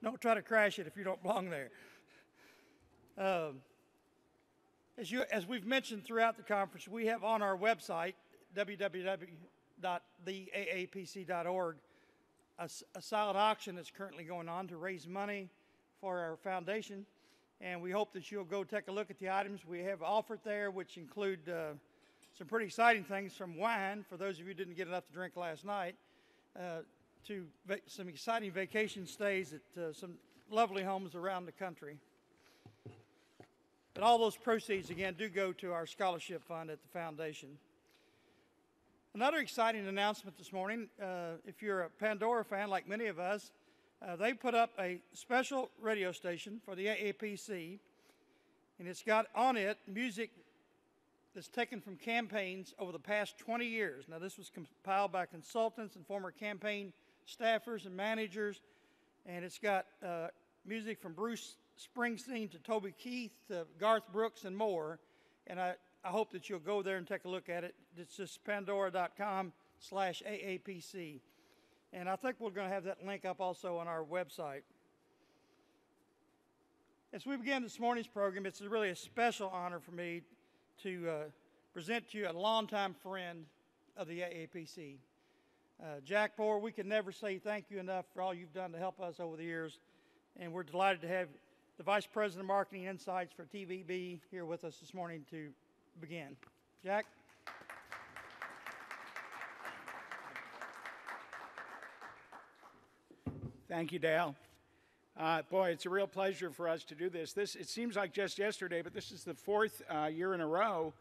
Don't try to crash it if you don't belong there. As we've mentioned throughout the conference, we have on our website, www.theaapc.org, a silent auction that's currently going on to raise money for our foundation. And we hope that you'll go take a look at the items we have offered there, which include some pretty exciting things, from wine, for those of you who didn't get enough to drink last night, to some exciting vacation stays at some lovely homes around the country. But all those proceeds, again, do go to our scholarship fund at the foundation. Another exciting announcement this morning, if you're a Pandora fan like many of us, they put up a special radio station for the AAPC, and it's got on it music that's taken from campaigns over the past 20 years. Now, this was compiled by consultants and former campaign staffers and managers, and it's got music from Bruce Springsteen to Toby Keith to Garth Brooks and more. And I hope that you'll go there and take a look at it. It's just pandora.com/AAPC. And I think we're going to have that link up also on our website. As we begin this morning's program, it's really a special honor for me to present to you a longtime friend of the AAPC. Jack Poor, we can never say thank you enough for all you've done to help us over the years. And we're delighted to have the Vice President of Marketing Insights for TVB here with us this morning to begin. Jack? Thank you, Dale. Boy, it's a real pleasure for us to do this. It seems like just yesterday, but this is the fourth year in a row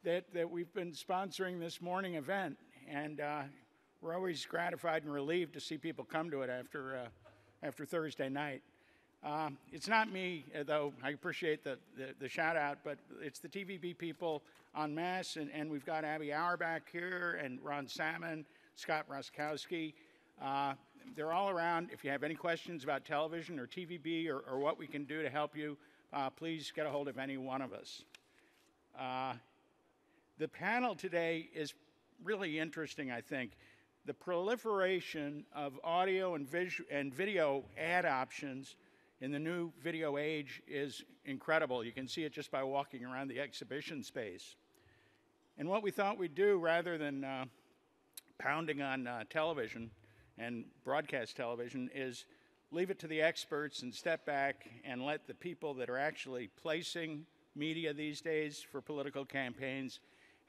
that we've been sponsoring this morning event. And we're always gratified and relieved to see people come to it after Thursday night. It's not me, though I appreciate the shout out, but it's the TVB people en masse, and we've got Abby Auerbach here, and Ron Salmon, Scott Roskowski. They're all around. If you have any questions about television or TVB or what we can do to help you, please get a hold of any one of us. The panel today is really interesting, I think. The proliferation of audio and video ad options in the new video age is incredible. You can see it just by walking around the exhibition space. And what we thought we'd do, rather than pounding on television and broadcast television, is leave it to the experts and step back and let the people that are actually placing media these days for political campaigns,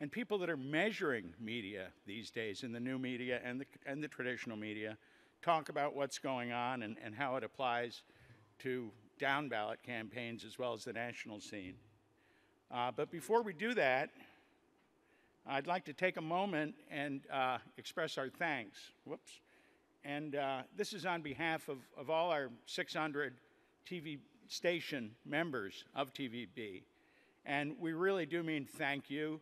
and people that are measuring media these days in the new media and the traditional media, talk about what's going on and how it applies to down-ballot campaigns as well as the national scene. But before we do that, I'd like to take a moment and express our thanks. Whoops. And this is on behalf of all our 600 TV station members of TVB. And we really do mean thank you.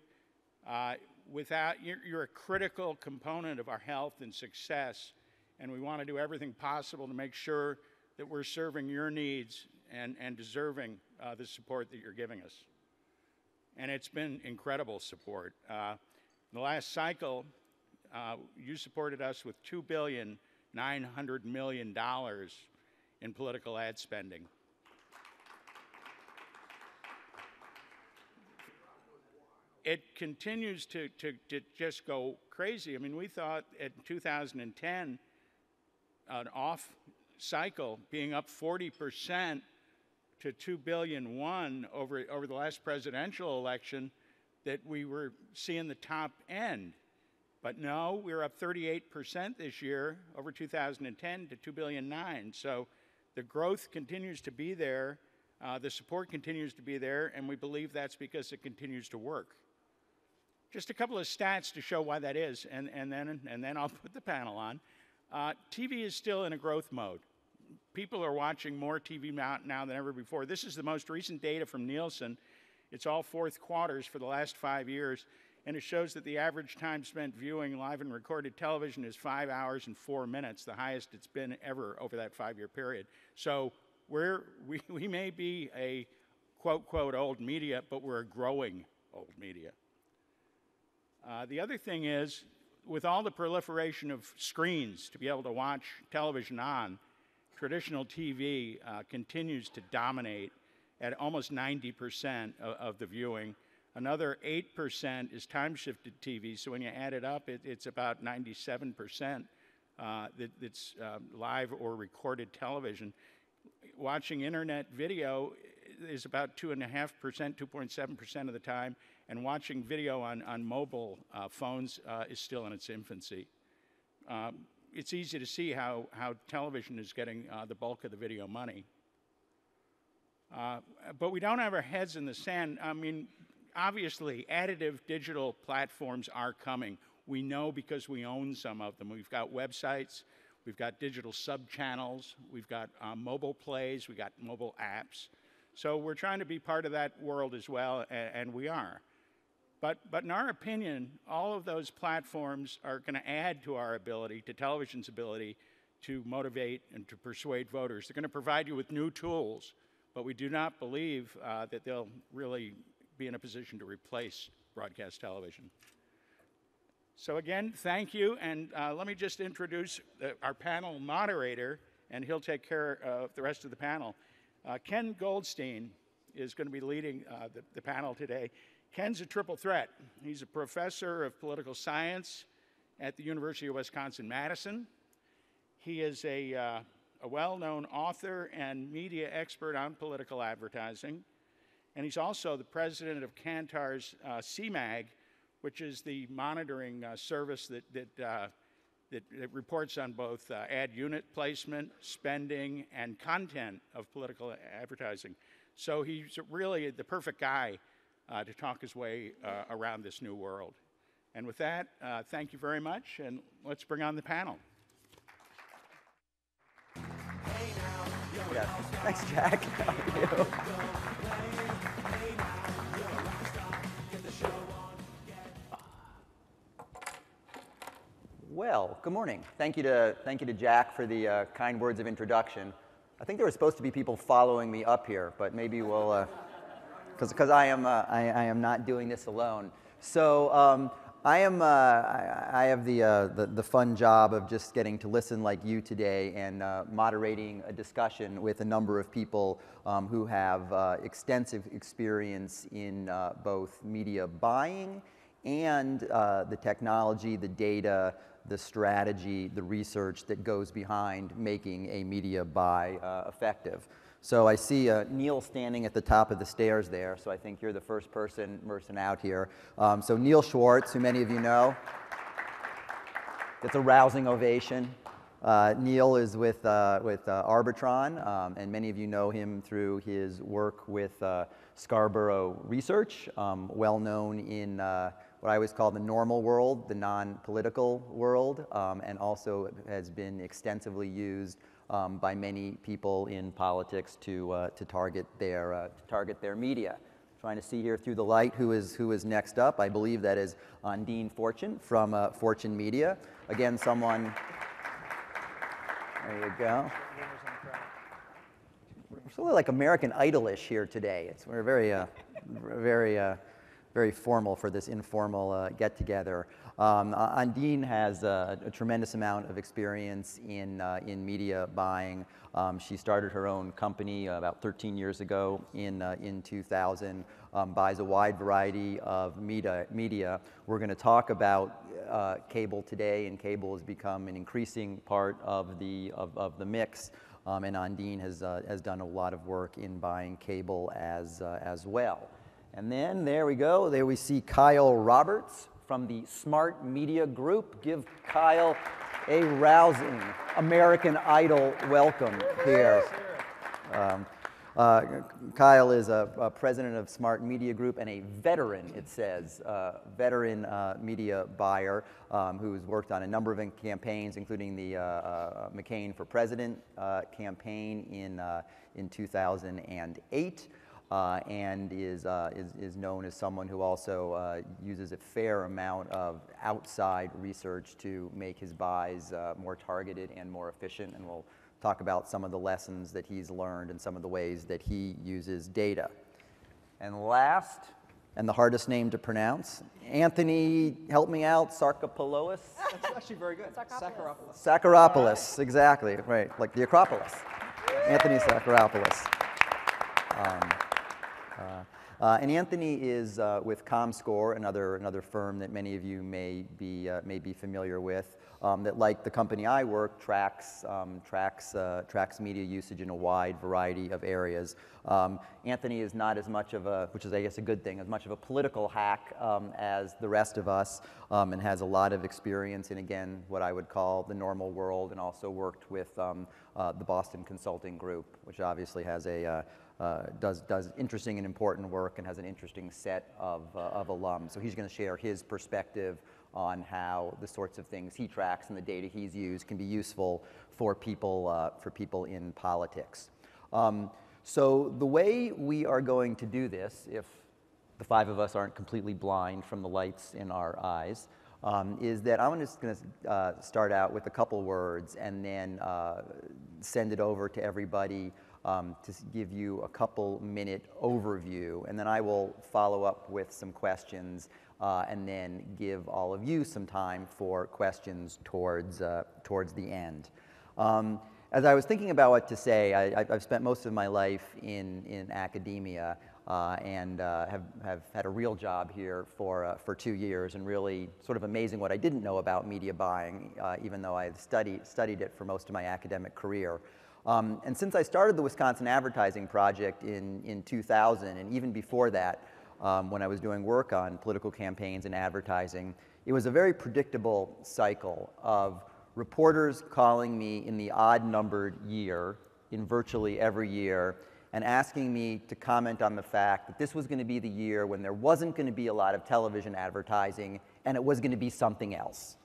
You're a critical component of our health and success, and we want to do everything possible to make sure that we're serving your needs and deserving the support that you're giving us. And it's been incredible support. In the last cycle, you supported us with $2.9 billion in political ad spending. It continues to just go crazy. I mean, we thought in 2010, an off cycle being up 40% to $2.1 billion over the last presidential election, that we were seeing the top end. But no, we're up 38% this year over 2010 to $2.9 billion. So the growth continues to be there, the support continues to be there, and we believe that's because it continues to work. Just a couple of stats to show why that is, and then I'll put the panel on. TV is still in a growth mode. People are watching more TV now than ever before. This is the most recent data from Nielsen. It's all fourth quarters for the last 5 years, and it shows that the average time spent viewing live and recorded television is 5 hours and 4 minutes, the highest it's been ever over that 5-year period. So we may be a quote old media, but we're a growing old media. The other thing is, with all the proliferation of screens to be able to watch television on, traditional TV continues to dominate at almost 90% of the viewing. Another 8% is time-shifted TV, so when you add it up, it's about 97% that's live or recorded television. Watching internet video is about 2.5%, 2.7% of the time, and watching video on mobile phones is still in its infancy. It's easy to see how television is getting the bulk of the video money. But we don't have our heads in the sand. I mean, obviously, additive digital platforms are coming. We know because we own some of them. We've got websites, we've got digital sub-channels, we've got mobile plays, we've got mobile apps. So we're trying to be part of that world as well, and we are. But in our opinion, all of those platforms are going to add to our ability, to television's ability, to motivate and to persuade voters. They're going to provide you with new tools, but we do not believe that they'll really be in a position to replace broadcast television. So again, thank you, and let me just introduce our panel moderator, and he'll take care of the rest of the panel. Ken Goldstein is going to be leading the panel today. Ken's a triple threat. He's a professor of political science at the University of Wisconsin-Madison. He is a well-known author and media expert on political advertising. And he's also the president of Kantar's CMAG, which is the monitoring service that reports on both ad unit placement, spending, and content of political advertising. So he's really the perfect guy to talk his way around this new world. And with that, thank you very much, and let's bring on the panel. Yeah. Thanks, Jack. How are you? Well, good morning. Thank you to Jack for the kind words of introduction. I think there were supposed to be people following me up here, but maybe we'll, because I am not doing this alone. So I have the fun job of just getting to listen like you today and moderating a discussion with a number of people who have extensive experience in both media buying and the technology, the data, the strategy, the research that goes behind making a media buy effective. So I see Neil standing at the top of the stairs there, so I think you're the first person out here. So Neil Schwartz, who many of you know, gets a rousing ovation. Neil is with Arbitron, and many of you know him through his work with Scarborough Research, well known in what I always call the normal world, the non-political world, and also has been extensively used by many people in politics to target their media. Trying to see here through the light who is next up. I believe that is Undine Fortune from Fortune Media. Again, someone. There you go. We're sort of like American Idol-ish here today. We're very formal for this informal get-together. Undine has a tremendous amount of experience in media buying. She started her own company about 13 years ago in 2000, buys a wide variety of media. We're going to talk about cable today, and cable has become an increasing part of the mix. And Undine has done a lot of work in buying cable as well. And then there we go. There we see Kyle Roberts from the Smart Media Group. Give Kyle a rousing American Idol welcome here. Kyle is a president of Smart Media Group and a veteran, it says, veteran media buyer who's worked on a number of campaigns, including the McCain for President campaign in 2008. And is known as someone who also uses a fair amount of outside research to make his buys more targeted and more efficient. And we'll talk about some of the lessons that he's learned and some of the ways that he uses data. And last and the hardest name to pronounce. Anthony, help me out, Sarkopoulos? That's actually very good. Sakharopoulos. Sakharopoulos, exactly, right, like the Acropolis. Anthony Sakharopoulos. And Anthony is with ComScore, another firm that many of you may be familiar with, that, like the company I work, tracks media usage in a wide variety of areas. Anthony is not as much of a, which is I guess a good thing, as much of a political hack as the rest of us, and has a lot of experience in, again, what I would call the normal world, and also worked with the Boston Consulting Group, which obviously has does interesting and important work and has an interesting set of alums. So he's going to share his perspective on how the sorts of things he tracks and the data he's used can be useful for people in politics. So the way we are going to do this, if the five of us aren't completely blind from the lights in our eyes, is that I'm just going to start out with a couple words and then send it over to everybody to give you a couple-minute overview, and then I will follow up with some questions and then give all of you some time for questions towards the end. As I was thinking about what to say, I've spent most of my life in academia and have had a real job here for 2 years, and really sort of amazing what I didn't know about media buying, even though I had studied it for most of my academic career. And since I started the Wisconsin Advertising Project in 2000, and even before that, when I was doing work on political campaigns and advertising, it was a very predictable cycle of reporters calling me in the odd-numbered year, in virtually every year, and asking me to comment on the fact that this was going to be the year when there wasn't going to be a lot of television advertising, and it was going to be something else.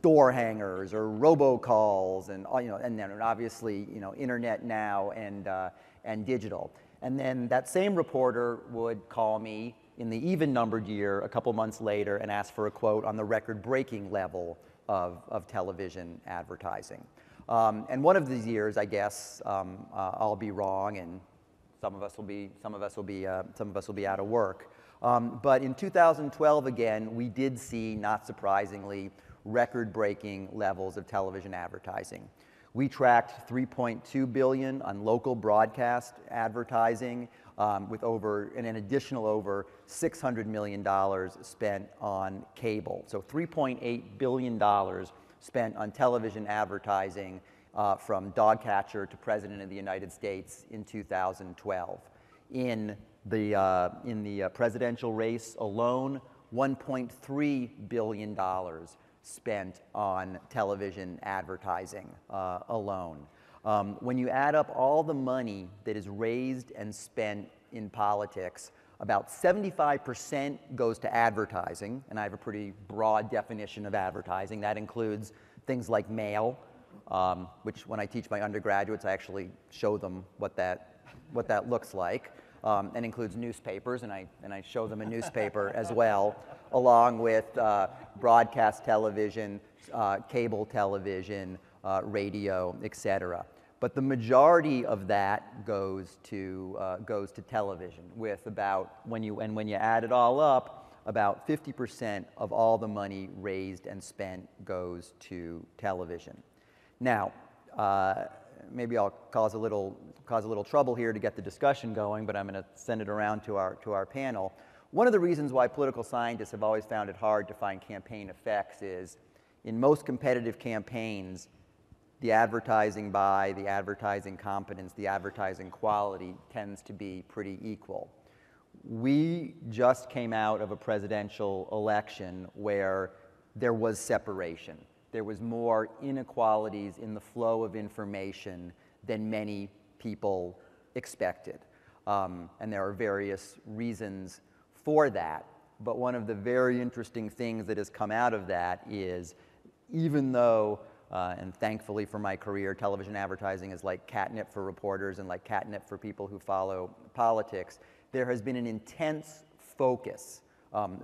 Door hangers or robocalls, and and then obviously internet now and digital. And then that same reporter would call me in the even-numbered year a couple months later and ask for a quote on the record-breaking level of television advertising. And one of these years, I guess, I'll be wrong, and some of us will be out of work. But in 2012, again, we did see, not surprisingly, record-breaking levels of television advertising. We tracked $3.2 billion on local broadcast advertising, with an additional over $600 million spent on cable. So $3.8 billion spent on television advertising from dog catcher to President of the United States in 2012. In the presidential race alone, $1.3 billion spent on television advertising alone. When you add up all the money that is raised and spent in politics, about 75% goes to advertising, and I have a pretty broad definition of advertising. That includes things like mail, which when I teach my undergraduates, I actually show them what that looks like, and includes newspapers, and I show them a newspaper as well, along with broadcast television, cable television, radio, etc. But the majority of that goes to television, with about, when you add it all up, about 50% of all the money raised and spent goes to television. Now, maybe I'll cause a little trouble here to get the discussion going, but I'm going to send it around to our panel. One of the reasons why political scientists have always found it hard to find campaign effects is, in most competitive campaigns, the advertising buy, the advertising competence, the advertising quality tends to be pretty equal. We just came out of a presidential election where there was separation. There was more inequalities in the flow of information than many people expected. And there are various reasons for that. But one of the very interesting things that has come out of that is, even though, and thankfully for my career, television advertising is like catnip for reporters and like catnip for people who follow politics, there has been an intense focus,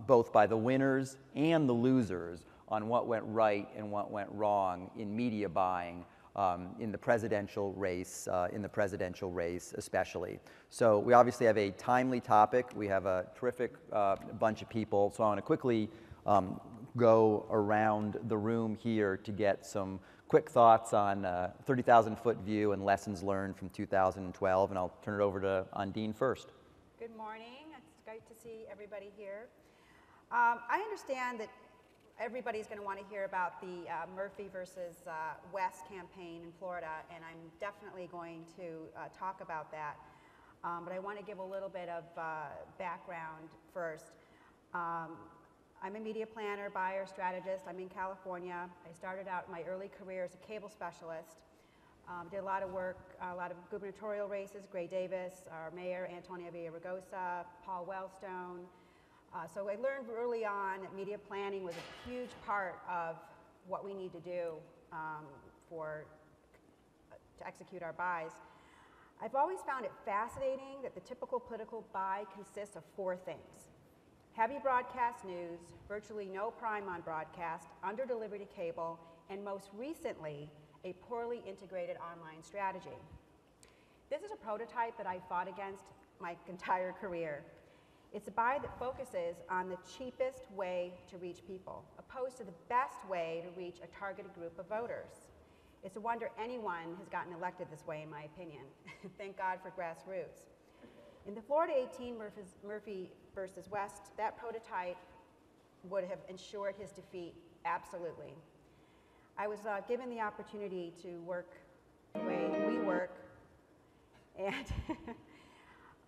both by the winners and the losers, on what went right and what went wrong in media buying in the presidential race, especially. So we obviously have a timely topic. We have a terrific bunch of people. So I want to quickly go around the room here to get some quick thoughts on 30,000-foot view and lessons learned from 2012. And I'll turn it over to Undine first. Good morning. It's great to see everybody here. I understand that everybody's going to want to hear about the Murphy versus West campaign in Florida, and I'm definitely going to talk about that. But I want to give a little bit of background first. I'm a media planner, buyer, strategist. I'm in California. I started out my early career as a cable specialist. Did a lot of work, a lot of gubernatorial races, Gray Davis, our mayor, Antonio Villaraigosa, Paul Wellstone. So I learned early on that media planning was a huge part of what we need to do to execute our buys. I've always found it fascinating that the typical political buy consists of four things: heavy broadcast news, virtually no prime on broadcast, under-delivery to cable, and most recently, a poorly integrated online strategy. This is a prototype that I fought against my entire career. It's a buy that focuses on the cheapest way to reach people, opposed to the best way to reach a targeted group of voters. It's a wonder anyone has gotten elected this way, in my opinion. Thank God for grassroots. In the Florida 18 Murphy versus West, that prototype would have ensured his defeat, absolutely. I was given the opportunity to work the way we work, and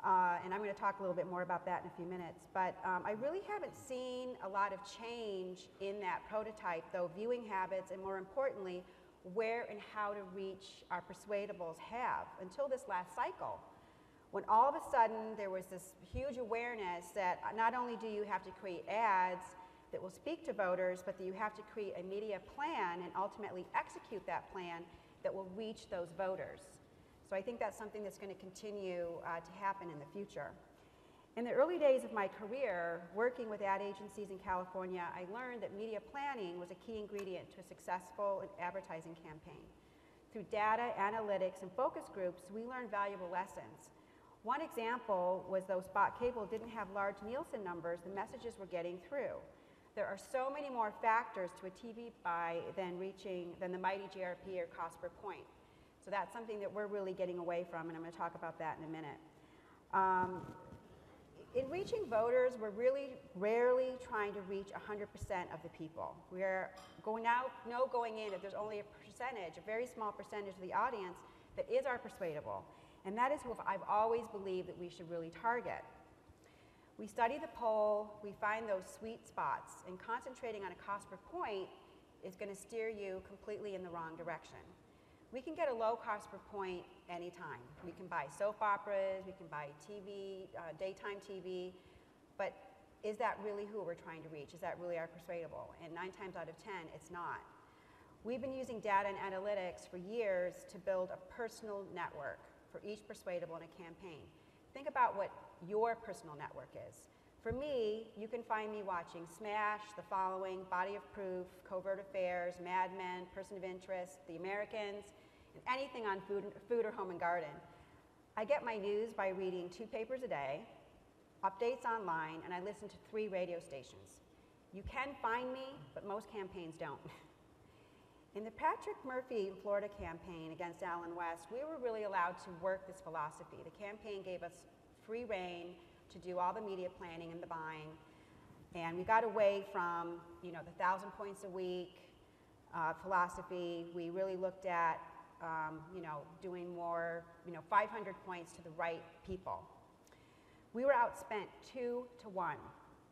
and I'm going to talk a little bit more about that in a few minutes. But I really haven't seen a lot of change in that prototype, though viewing habits, and more importantly, where and how to reach our persuadables have, until this last cycle, when all of a sudden there was this huge awareness that not only do you have to create ads that will speak to voters, but that you have to create a media plan and ultimately execute that plan that will reach those voters. So I think that's something that's going to continue to happen in the future. In the early days of my career, working with ad agencies in California, I learned that media planning was a key ingredient to a successful advertising campaign. Through data, analytics, and focus groups, we learned valuable lessons. One example was though spot cable didn't have large Nielsen numbers, the messages were getting through. There are so many more factors to a TV buy than the mighty GRP or cost per point. So that's something that we're really getting away from, and I'm going to talk about that in a minute. In reaching voters, we're really rarely trying to reach 100% of the people. We're going in that there's only a very small percentage of the audience that is our persuadable. And that is who I've always believed that we should really target. We study the poll, we find those sweet spots, and concentrating on a cost per point is going to steer you completely in the wrong direction. We can get a low cost per point anytime. We can buy soap operas, we can buy TV, daytime TV, but is that really who we're trying to reach? Is that really our persuadable? And 9 times out of 10, it's not. We've been using data and analytics for years to build a personal network for each persuadable in a campaign. Think about what your personal network is. For me, you can find me watching Smash, The Following, Body of Proof, Covert Affairs, Mad Men, Person of Interest, The Americans, and anything on food or home and garden. I get my news by reading 2 papers a day, updates online, and I listen to 3 radio stations. You can find me, but most campaigns don't. In the Patrick Murphy Florida campaign against Allen West, we were really allowed to work this philosophy. The campaign gave us free reign to do all the media planning and the buying, and we got away from the 1,000 points a week philosophy. We really looked at doing more 500 points to the right people. We were outspent 2 to 1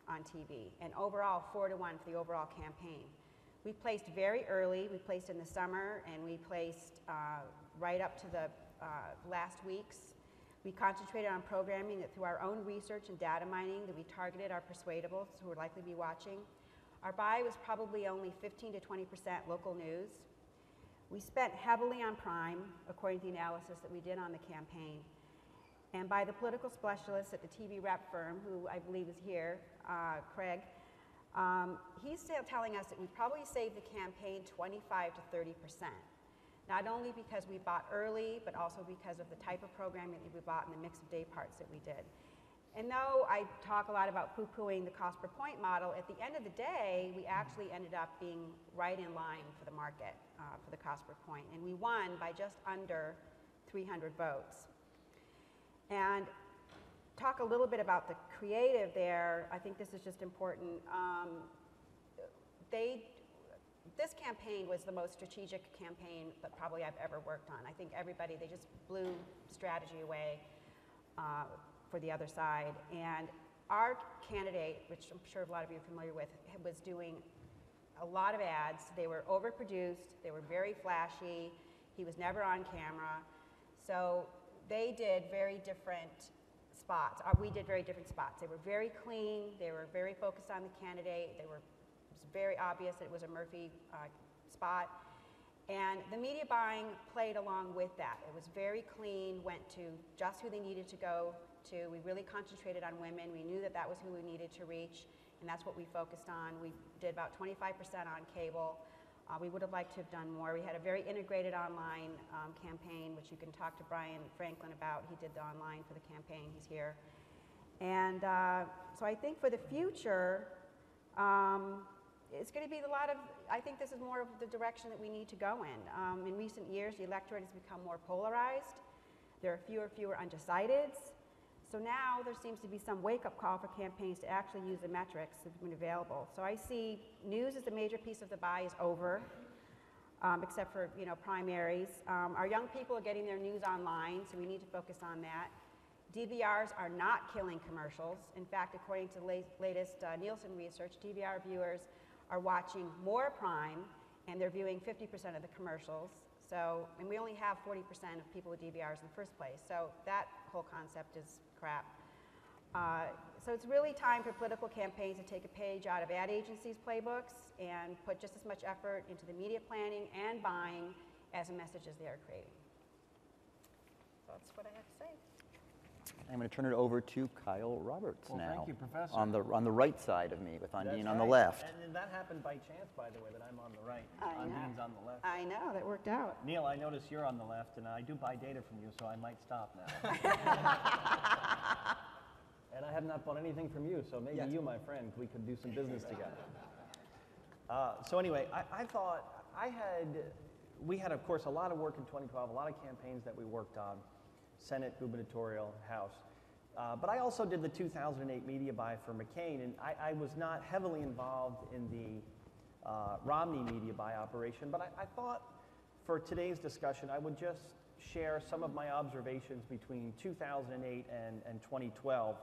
on TV, and overall 4 to 1 for the overall campaign. We placed very early. We placed in the summer, and we placed right up to the last weeks. We concentrated on programming that through our own research and data mining that we targeted our persuadables who would likely be watching. Our buy was probably only 15 to 20% local news. We spent heavily on prime, according to the analysis that we did on the campaign. And by the political specialist at the TV rep firm, who I believe is here, Craig, he's still telling us that we probably saved the campaign 25 to 30%. not only because we bought early, but also because of the type of programming that we bought and the mix of day parts that we did. And though I talk a lot about poo-pooing the cost per point model, at the end of the day, we actually ended up being right in line for the market for the cost per point. And we won by just under 300 votes. And talk a little bit about the creative there. I think this is just important. This campaign was the most strategic campaign that probably I've ever worked on. I think everybody, they just blew strategy away for the other side. And our candidate, which I'm sure a lot of you are familiar with, was doing a lot of ads. They were overproduced, they were very flashy, he was never on camera. So they did very different spots. We did very different spots. They were very clean, they were very focused on the candidate, it was very obvious that it was a Murphy spot. And the media buying played along with that. It was very clean, went to just who they needed to go to. We really concentrated on women. We knew that that was who we needed to reach, and that's what we focused on. We did about 25% on cable. We would have liked to have done more. We had a very integrated online campaign, which you can talk to Brian Franklin about. He did the online for the campaign. He's here. And so I think for the future, it's going to be a lot of, I think this is more of the direction that we need to go in. In recent years, the electorate has become more polarized. There are fewer and fewer undecideds. So now there seems to be some wake-up call for campaigns to actually use the metrics that have been available. So I see news as a major piece of the buy is over, except for primaries. Our young people are getting their news online, so we need to focus on that. DVRs are not killing commercials. In fact, according to the latest Nielsen research, DVR viewers are watching more Prime, and they're viewing 50% of the commercials. So, and we only have 40% of people with DVRs in the first place. So that whole concept is crap. So it's really time for political campaigns to take a page out of ad agencies' playbooks and put just as much effort into the media planning and buying as the messages they are creating. That's what I have to say. I'm going to turn it over to Kyle Roberts now. Thank you, Professor. On the right side of me, with Undine on the right. left. And that happened by chance, by the way, that I'm on the right. I know. Undine's on the left. I know, that worked out. Neil, I notice you're on the left, and I do buy data from you, so I might stop now. And I have not bought anything from you, so maybe you, my friend, we could do some business together. So anyway, I thought we had, of course, a lot of work in 2012, a lot of campaigns that we worked on, Senate, gubernatorial, House. But I also did the 2008 media buy for McCain, and I was not heavily involved in the Romney media buy operation, but I thought for today's discussion, I would just share some of my observations between 2008 and 2012.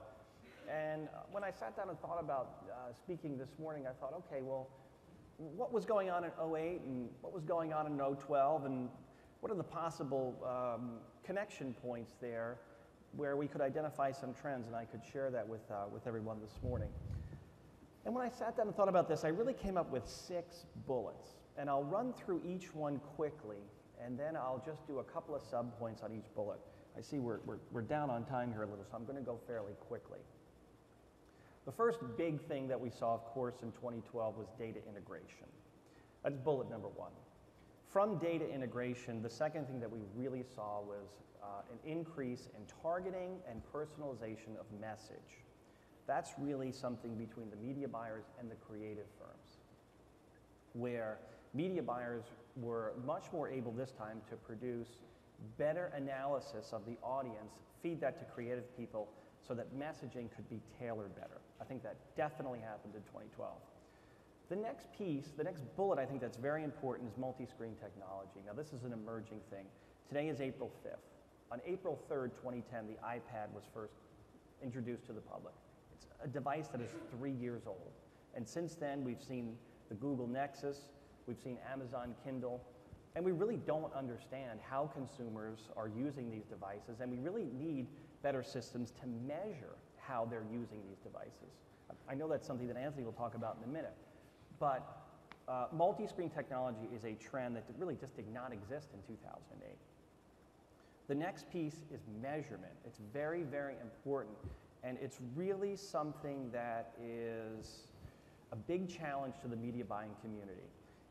And when I sat down and thought about speaking this morning, I thought, okay, well, what was going on in 2008 and what was going on in 2012, and what are the possible connection points there where we could identify some trends, and I could share that with everyone this morning. And when I sat down and thought about this, I really came up with 6 bullets. And I'll run through each one quickly, and then I'll just do a couple of sub-points on each bullet. I see we're down on time here a little, so I'm going to go fairly quickly. The first big thing that we saw, of course, in 2012 was data integration. That's bullet number 1. From data integration, the second thing that we really saw was an increase in targeting and personalization of message. That's really something between the media buyers and the creative firms, where media buyers were much more able this time to produce better analysis of the audience, feed that to creative people so that messaging could be tailored better. I think that definitely happened in 2012. The next piece, the next bullet I think that's very important is multi-screen technology. Now this is an emerging thing. Today is April 5th. On April 3rd, 2010, the iPad was first introduced to the public. It's a device that is 3 years old. And since then, we've seen the Google Nexus, we've seen Amazon Kindle, and we really don't understand how consumers are using these devices, and we really need better systems to measure how they're using these devices. I know that's something that Anthony will talk about in a minute, but multi-screen technology is a trend that really just did not exist in 2008. The next piece is measurement. It's very, very important, and it's really something that is a big challenge to the media buying community.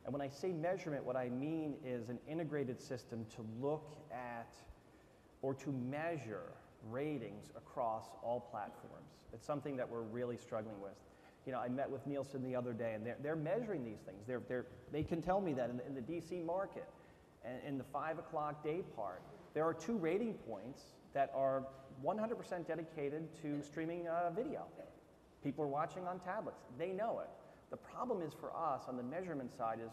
And when I say measurement, what I mean is an integrated system to look at or to measure ratings across all platforms. It's something that we're really struggling with. You know, I met with Nielsen the other day, and they're measuring these things. They can tell me that in the DC market, and in the 5 o'clock day part, there are 2 rating points that are 100% dedicated to streaming video. People are watching on tablets. They know it. The problem is for us on the measurement side is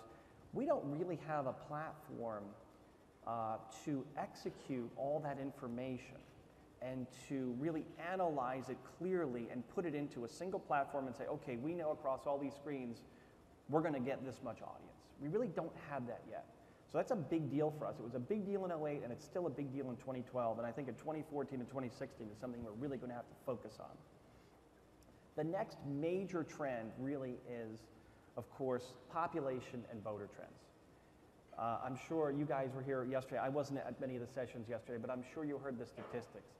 we don't really have a platform to execute all that information and to really analyze it clearly and put it into a single platform and say, okay, we know across all these screens, we're going to get this much audience. We really don't have that yet. So that's a big deal for us. It was a big deal in 08, and it's still a big deal in 2012, and I think in 2014 and 2016 is something we're really going to have to focus on. The next major trend really is, of course, population and voter trends. I'm sure you guys were here yesterday. I wasn't at many of the sessions yesterday, but I'm sure you heard the statistics.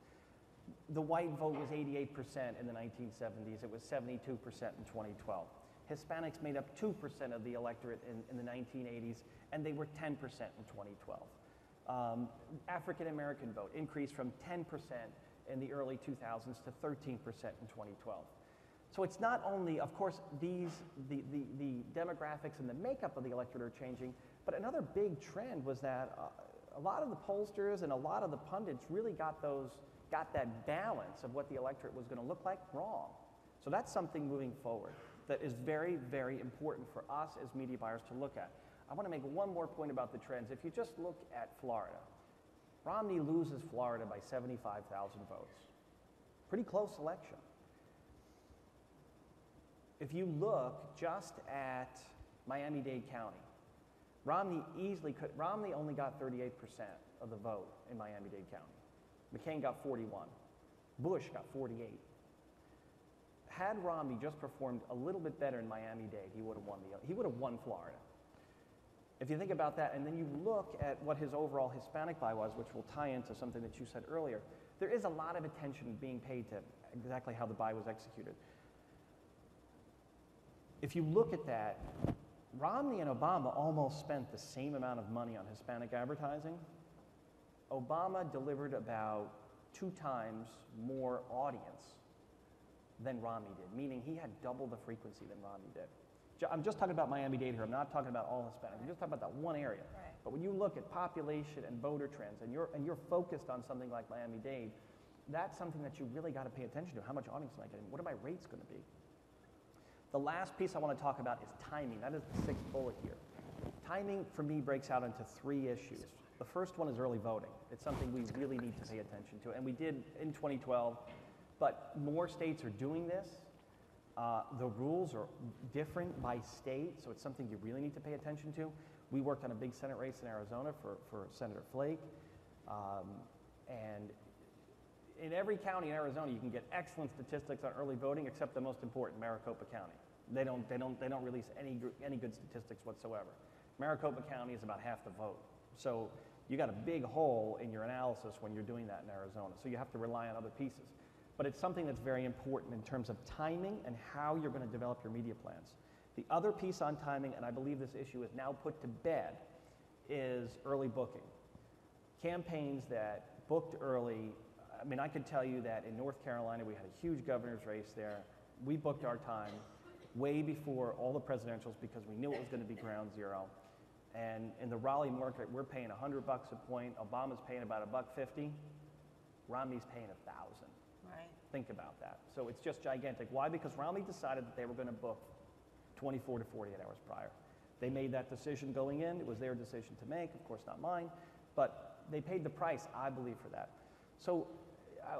The white vote was 88% in the 1970s. It was 72% in 2012. Hispanics made up 2% of the electorate in the 1980s, and they were 10% in 2012. African American vote increased from 10% in the early 2000s to 13% in 2012. So it's not only, of course, the demographics and the makeup of the electorate are changing, but another big trend was that a lot of the pollsters and a lot of the pundits really got that balance of what the electorate was going to look like wrong. So that's something moving forward that is very, very important for us as media buyers to look at. I want to make one more point about the trends. If you just look at Florida, Romney loses Florida by 75,000 votes. Pretty close election. If you look just at Miami-Dade County, Romney only got 38% of the vote in Miami-Dade County. McCain got 41. Bush got 48. Had Romney just performed a little bit better in Miami-Dade, he would have won Florida. If you think about that, and then you look at what his overall Hispanic buy was, which will tie into something that you said earlier, there is a lot of attention being paid to exactly how the buy was executed. If you look at that, Romney and Obama almost spent the same amount of money on Hispanic advertising. Obama delivered about 2 times more audience than Romney did, meaning he had double the frequency than Romney did. I'm just talking about Miami-Dade here. I'm not talking about all Hispanic. I'm just talking about that one area. Right. But when you look at population and voter trends, and you're focused on something like Miami-Dade, that's something that you really got to pay attention to. How much audience am I getting? What are my rates going to be? The last piece I want to talk about is timing. That is the 6th bullet here. Timing, for me, breaks out into 3 issues. The first one is early voting. It's something we really need to pay attention to, and we did in 2012, but more states are doing this. The rules are different by state, so it's something you really need to pay attention to. We worked on a big Senate race in Arizona for Senator Flake, and in every county in Arizona, you can get excellent statistics on early voting, except the most important, Maricopa County. They don't release any good statistics whatsoever. Maricopa County is about half the vote, so you got a big hole in your analysis when you're doing that in Arizona. So you have to rely on other pieces. But it's something that's very important in terms of timing and how you're going to develop your media plans. The other piece on timing, and I believe this issue is now put to bed, is early booking. Campaigns that booked early, I mean, I could tell you that in North Carolina, we had a huge governor's race there. We booked our time way before all the presidentials because we knew it was going to be ground zero. And in the Raleigh market, we're paying $100 a point. Obama's paying about $1.50. Romney's paying $1,000. Right. Think about that. So it's just gigantic. Why? Because Romney decided that they were going to book 24 to 48 hours prior. They made that decision going in. It was their decision to make, of course not mine, but they paid the price, I believe, for that. So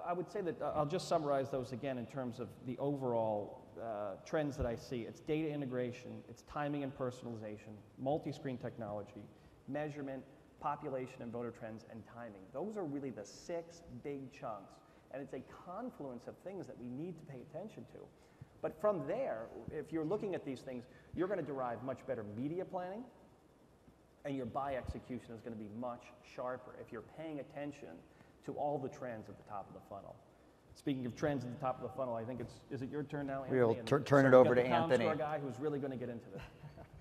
I would say that I'll just summarize those again in terms of the overall trends that I see. It's data integration, it's timing and personalization, multi-screen technology, measurement, population and voter trends, and timing. Those are really the 6 big chunks. And it's a confluence of things that we need to pay attention to. But from there, if you're looking at these things, you're going to derive much better media planning, and your buy execution is going to be much sharper if you're paying attention to all the trends at the top of the funnel. Speaking of trends at the top of the funnel, I think is it your turn now, Anthony? We'll turn it over to Anthony. Our guy who's really going to get into this.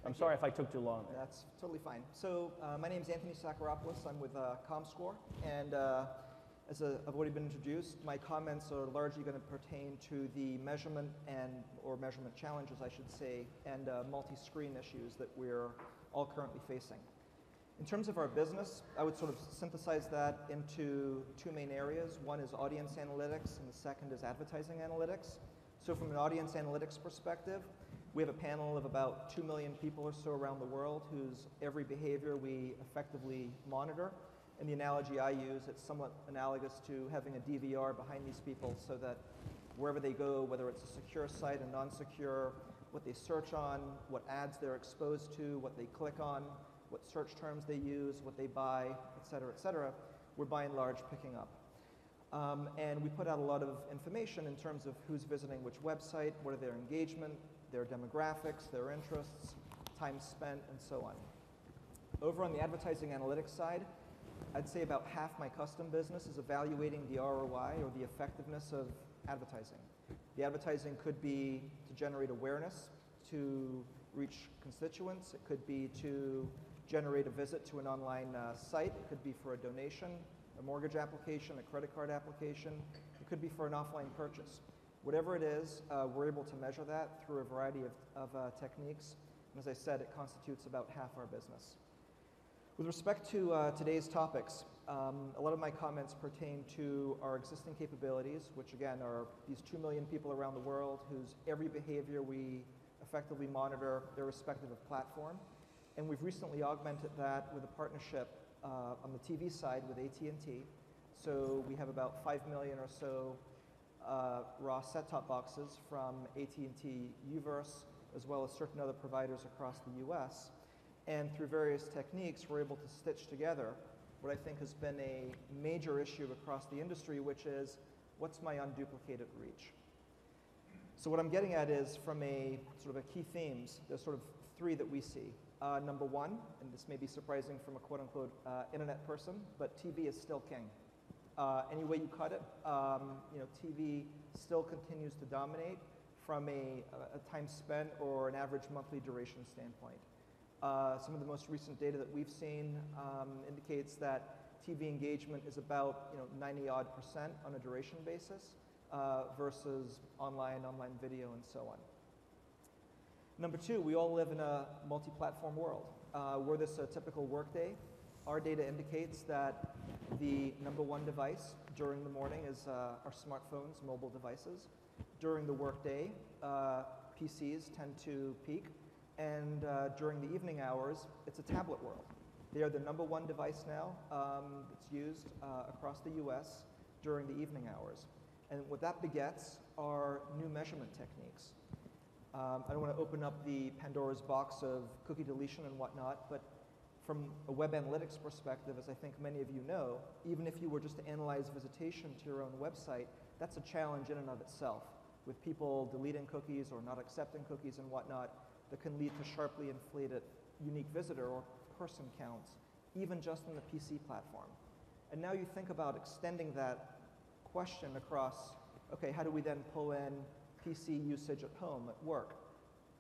I'm sorry if I took too long. That's totally fine. So my name is Anthony Sakaropoulos. I'm with ComScore, and as I've already been introduced, my comments are largely going to pertain to the measurement or measurement challenges, I should say, and multi-screen issues that we're all currently facing. In terms of our business, I would sort of synthesize that into two main areas. One is audience analytics, and the second is advertising analytics. So from an audience analytics perspective, we have a panel of about 2 million people or so around the world whose every behavior we effectively monitor. And the analogy I use, it's somewhat analogous to having a DVR behind these people so that wherever they go, whether it's a secure site, a non-secure, what they search on, what ads they're exposed to, what they click on, what search terms they use, what they buy, et cetera, we're by and large picking up. And we put out a lot of information in terms of who's visiting which website, what are their engagement, their demographics, their interests, time spent, and so on. Over on the advertising analytics side, I'd say about half my custom business is evaluating the ROI or the effectiveness of advertising. The advertising could be to generate awareness, to reach constituents. It could be to generate a visit to an online site. It could be for a donation, a mortgage application, a credit card application. It could be for an offline purchase. Whatever it is, we're able to measure that through a variety of techniques. And as I said, it constitutes about half our business. With respect to today's topics, a lot of my comments pertain to our existing capabilities, which again are these 2 million people around the world whose every behavior we effectively monitor irrespective of platform. And we've recently augmented that with a partnership on the TV side with AT&T. So we have about 5 million or so raw set-top boxes from AT&T Uverse, as well as certain other providers across the US. And through various techniques, we're able to stitch together what I think has been a major issue across the industry, which is, what's my unduplicated reach? So what I'm getting at is, from a sort of a key themes, there's sort of three that we see. Number one, and this may be surprising from a quote-unquote internet person, but TV is still king. Any way you cut it, TV still continues to dominate from a time spent or an average monthly duration standpoint. Some of the most recent data that we've seen indicates that TV engagement is about 90-odd% on a duration basis versus online video, and so on. Number two, we all live in a multi-platform world. Were this a typical workday, our data indicates that the number one device during the morning is our smartphones, mobile devices. During the workday, PCs tend to peak. And during the evening hours, it's a tablet world. They are the number one device now that's used across the US during the evening hours. And what that begets are new measurement techniques. I don't want to open up the Pandora's box of cookie deletion and whatnot, but from a web analytics perspective, as I think many of you know, even if you were just to analyze visitation to your own website, that's a challenge in and of itself, with people deleting cookies or not accepting cookies and whatnot, that can lead to sharply inflated unique visitor or person counts, even just on the PC platform. And now you think about extending that question across, okay, how do we then pull in PC usage at home, at work,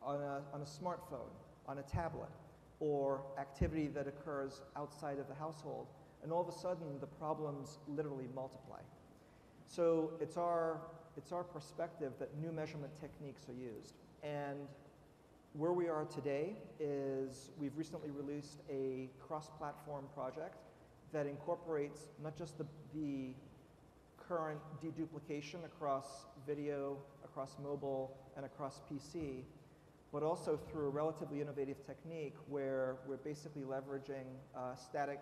on a smartphone, on a tablet, or activity that occurs outside of the household, and all of a sudden the problems literally multiply. So it's our perspective that new measurement techniques are used. And where we are today is we've recently released a cross-platform project that incorporates not just the current deduplication across video, across mobile, and across PC, but also through a relatively innovative technique where we're basically leveraging static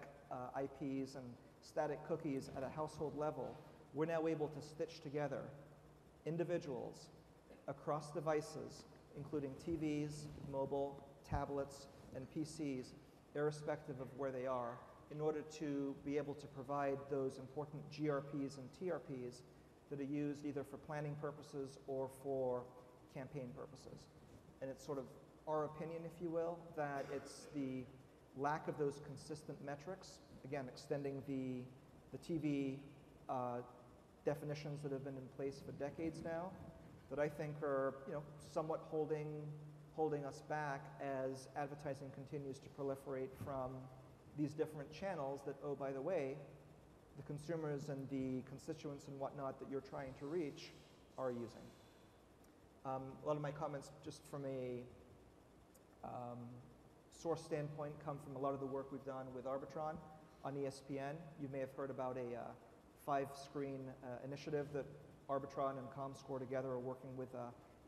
IPs and static cookies at a household level. We're now able to stitch together individuals across devices, including TVs, mobile, tablets, and PCs, irrespective of where they are, in order to be able to provide those important GRPs and TRPs that are used either for planning purposes or for campaign purposes. And it's sort of our opinion, if you will, that it's the lack of those consistent metrics, again, extending the TV definitions that have been in place for decades now, that I think are somewhat holding holding us back as advertising continues to proliferate from these different channels that, oh, by the way, the consumers and the constituents and whatnot that you're trying to reach are using. A lot of my comments, just from a source standpoint, come from a lot of the work we've done with Arbitron on ESPN. You may have heard about a 5-screen initiative that Arbitron and ComScore together are working with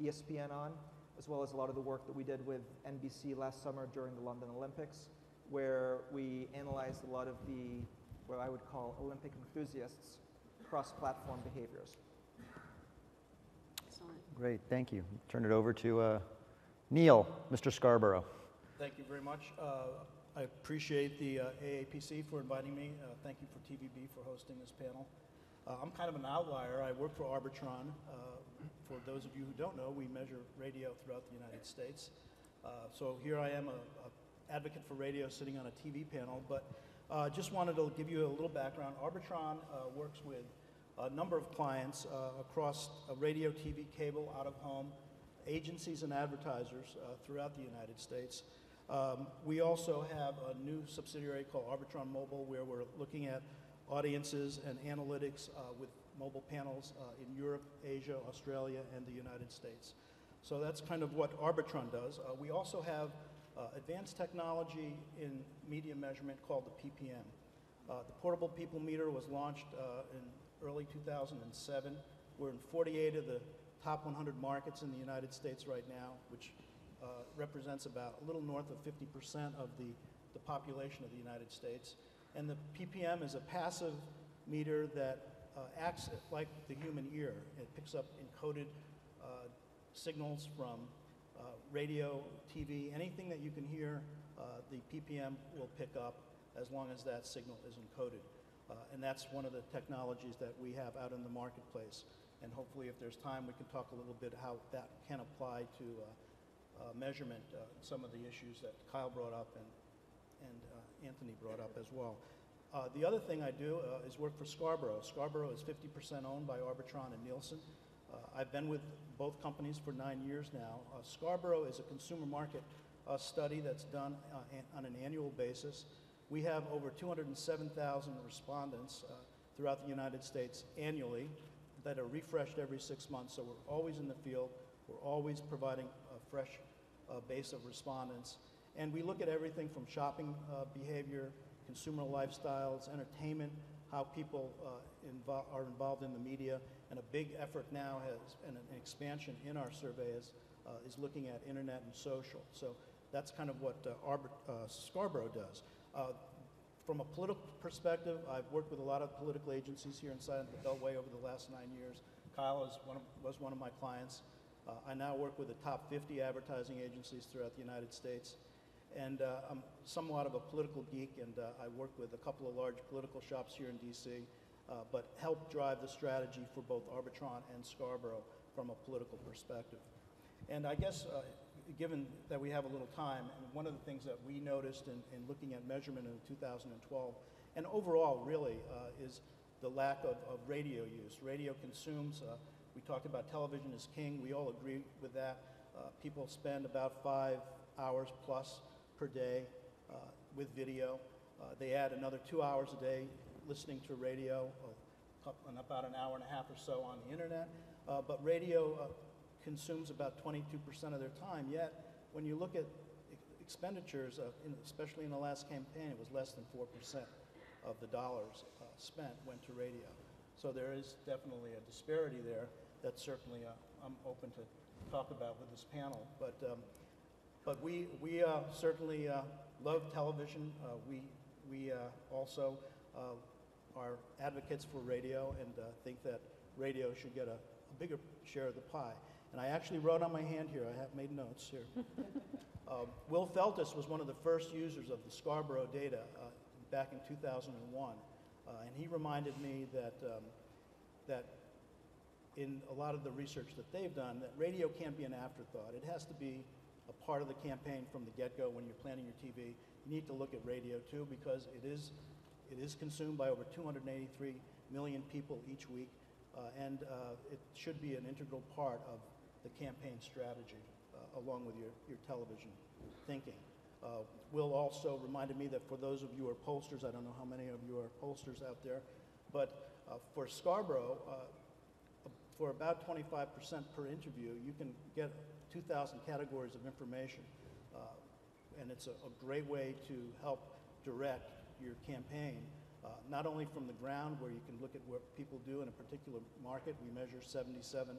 ESPN on, as well as a lot of the work that we did with NBC last summer during the London Olympics, where we analyzed a lot of the, what I would call Olympic enthusiasts' cross-platform behaviors. Excellent. Great, thank you. Turn it over to Neil, Mr. Scarborough. Thank you very much. I appreciate the AAPC for inviting me. Thank you for TVB for hosting this panel. I'm kind of an outlier. I work for Arbitron. For those of you who don't know, we measure radio throughout the United States. So here I am, a advocate for radio sitting on a TV panel, but just wanted to give you a little background. Arbitron works with a number of clients across radio, TV, cable, out-of-home, agencies and advertisers throughout the United States. We also have a new subsidiary called Arbitron Mobile, where we're looking at audiences and analytics with mobile panels in Europe, Asia, Australia, and the United States. So that's kind of what Arbitron does. We also have advanced technology in media measurement called the PPM. The Portable People Meter was launched in early 2007. We're in 48 of the top 100 markets in the United States right now, which represents about a little north of 50% of the population of the United States. And the PPM is a passive meter that acts like the human ear. It picks up encoded signals from radio, TV, anything that you can hear, the PPM will pick up as long as that signal is encoded. And that's one of the technologies that we have out in the marketplace. And hopefully, if there's time, we can talk a little bit how that can apply to measurement, some of the issues that Kyle brought up and Anthony brought up as well. The other thing I do is work for Scarborough. Scarborough is 50% owned by Arbitron and Nielsen. I've been with both companies for 9 years now. Scarborough is a consumer market study that's done on an annual basis. We have over 207,000 respondents throughout the United States annually that are refreshed every 6 months. So we're always in the field. We're always providing a fresh base of respondents. And we look at everything from shopping behavior, consumer lifestyles, entertainment, how people are involved in the media, and a big effort now and an expansion in our survey is looking at internet and social. So that's kind of what Scarborough does. From a political perspective, I've worked with a lot of political agencies here inside the Beltway over the last 9 years. Kyle was one of my clients. I now work with the top 50 advertising agencies throughout the United States. And I'm somewhat of a political geek, and I work with a couple of large political shops here in DC, but help drive the strategy for both Arbitron and Scarborough from a political perspective. And I guess, given that we have a little time, and one of the things that we noticed in looking at measurement in 2012, and overall really, is the lack of radio use. Radio consumes, we talked about television is king, we all agree with that. People spend about 5 hours plus per day with video. They add another 2 hours a day listening to radio, and about an hour and a half or so on the internet. But radio consumes about 22% of their time, yet when you look at expenditures, especially in the last campaign, it was less than 4% of the dollars spent went to radio. So there is definitely a disparity there that certainly I'm open to talk about with this panel. But we certainly love television. We also are advocates for radio and think that radio should get a bigger share of the pie. And I actually wrote on my hand here, I have made notes here. Will Feltus was one of the first users of the Scarborough data back in 2001. And he reminded me that in a lot of the research that they've done, that radio can't be an afterthought. It has to be a part of the campaign from the get-go when you're planning your TV. You need to look at radio too, because it is consumed by over 283 million people each week, and it should be an integral part of the campaign strategy. along with your television thinking. Will also reminded me that for those of you who are pollsters, I don't know how many of you are pollsters out there, but for Scarborough, for about 25% per interview, you can get 2,000 categories of information. And it's a great way to help direct your campaign, not only from the ground where you can look at what people do in a particular market. We measure 77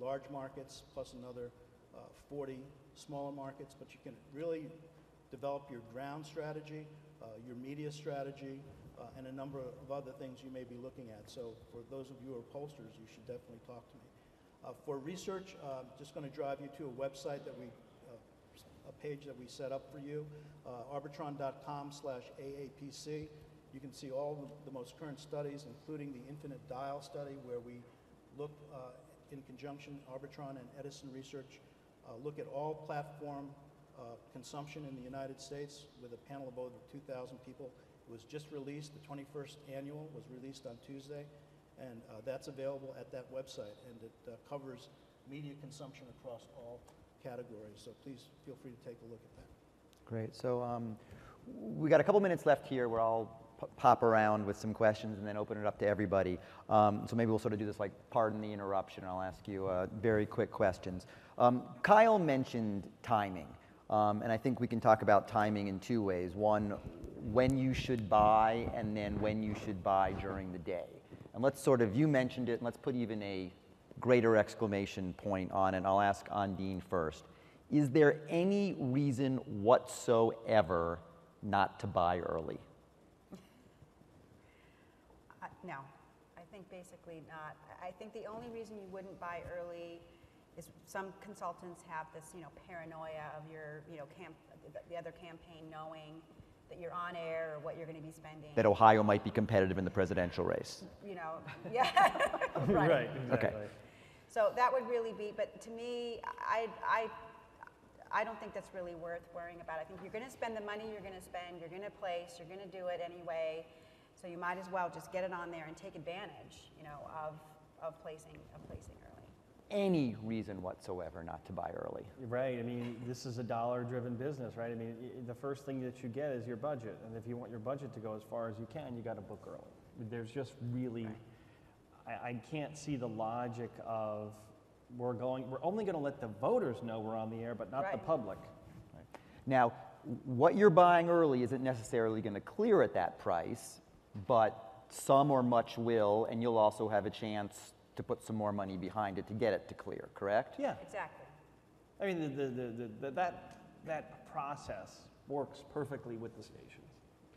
large markets plus another 40 smaller markets, but you can really develop your ground strategy, your media strategy, and a number of other things you may be looking at. So for those of you who are pollsters, you should definitely talk to me. For research, just going to drive you to a website that a page that we set up for you, arbitron.com/AAPC. You can see all the most current studies, including the infinite dial study, where we look in conjunction, Arbitron and Edison Research, look at all platform consumption in the United States with a panel of over 2,000 people. It was just released, the 21st annual was released on Tuesday, and that's available at that website, and it covers media consumption across all categories, so please feel free to take a look at that. Great. So we got a couple minutes left here where I'll pop around with some questions and then open it up to everybody. So maybe we'll sort of do this like, pardon the interruption. I'll ask you very quick questions. Kyle mentioned timing, and I think we can talk about timing in two ways. One, when you should buy, and then when you should buy during the day. And let's sort of, you mentioned it, and let's put even a greater exclamation point on it. I'll ask Ondine first. Is there any reason whatsoever not to buy early? No, I think basically not. I think the only reason you wouldn't buy early is some consultants have this, paranoia of your, the other campaign knowing that you're on air or what you're going to be spending. That Ohio might be competitive in the presidential race. Yeah. Right, exactly. Okay. So that would really be, but to me, I don't think that's really worth worrying about. I think you're going to spend the money you're going to spend, you're going to place, you're going to do it anyway. So you might as well just get it on there and take advantage, of placing early. Any reason whatsoever not to buy early. Right. I mean, this is a dollar-driven business, right? I mean, the first thing that you get is your budget, and if you want your budget to go as far as you can, you got to book early. There's just really, I can't see the logic of we're only going to let the voters know we're on the air, but not the public. Right. Now, what you're buying early isn't necessarily going to clear at that price, but some or much will, and you'll also have a chance to put some more money behind it to get it to clear, correct? Yeah. Exactly. I mean, that process works perfectly with the stations.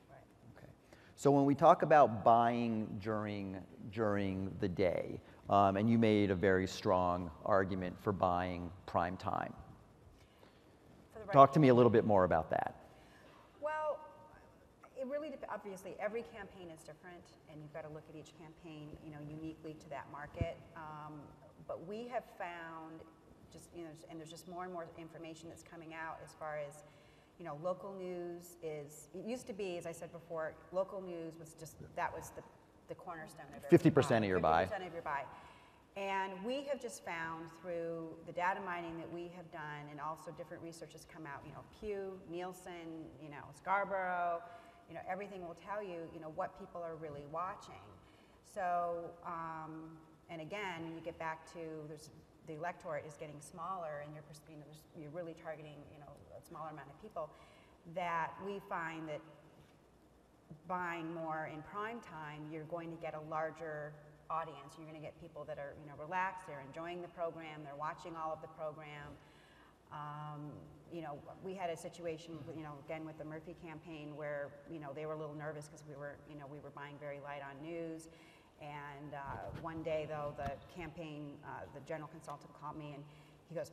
Right. Okay. So when we talk about buying during the day, and you made a very strong argument for buying prime time. Talk to me a little bit more about that. Well, it really obviously every campaign is different, and you've got to look at each campaign, uniquely to that market. But we have found and there's just more and more information that's coming out as far as, local news is. It used to be, as I said before, local news was the cornerstone of every 50% of your buy. 50% of your buy. And we have just found through the data mining that we have done, and also different research has come out, Pew, Nielsen, Scarborough, everything will tell you, what people are really watching. So, and again, you get back to the electorate is getting smaller, and you're really targeting, a smaller amount of people. That we find that buying more in prime time, you're going to get a larger audience. You're going to get people that are, relaxed, they're enjoying the program, they're watching all of the program. We had a situation, again with the Murphy campaign where, they were a little nervous because we were buying very light on news. And one day though, the campaign, the general consultant called me and he goes,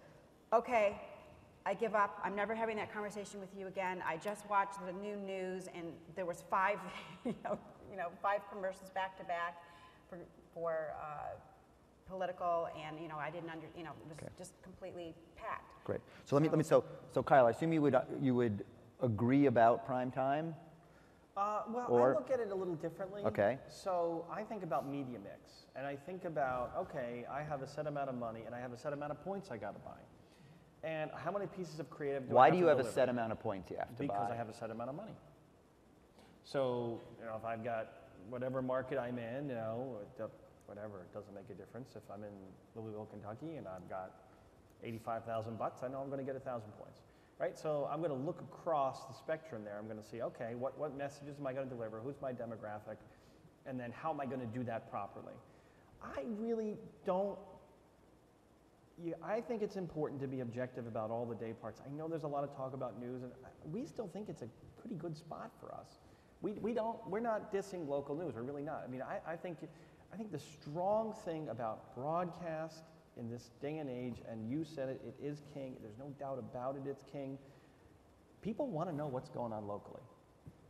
"Okay, I give up. I'm never having that conversation with you again. I just watched the new news and there was 5, 5 commercials back to back for political, and I didn't it was just completely packed." Great. So let me. So Kyle, I assume you would agree about prime time. Well, or, I look at it a little differently. Okay. So I think about media mix, and I think about, okay, I have a set amount of money, and I have a set amount of points I got to buy. And how many pieces of creative do I Why have do you to have a deliver? set amount of points you have to buy? Because I have a set amount of money. So, if I've got whatever market I'm in, whatever, it doesn't make a difference. If I'm in Louisville, Kentucky, and I've got 85,000 bucks, I know I'm going to get 1,000 points, right? So I'm going to look across the spectrum there. I'm going to see, okay, what messages am I going to deliver? Who's my demographic? And then how am I going to do that properly? I really don't. I think it's important to be objective about all the day parts. I know there's a lot of talk about news, and we still think it's a pretty good spot for us. We're not dissing local news. We're really not. I mean, I think the strong thing about broadcast in this day and age, and you said it, it is king. There's no doubt about it. It's king. People want to know what's going on locally.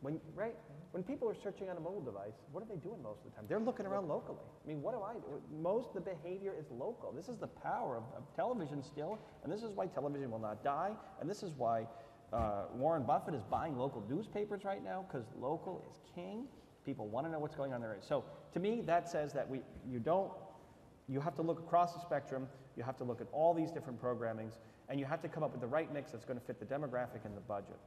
When people are searching on a mobile device, what are they doing most of the time? They're looking around locally. I mean, what do I do? Most of the behavior is local. This is the power of television still, and this is why television will not die, and this is why Warren Buffett is buying local newspapers right now, because local is king. People want to know what's going on there. So to me, that says that you have to look across the spectrum, you have to look at all these different programmings, and you have to come up with the right mix that's going to fit the demographic and the budget.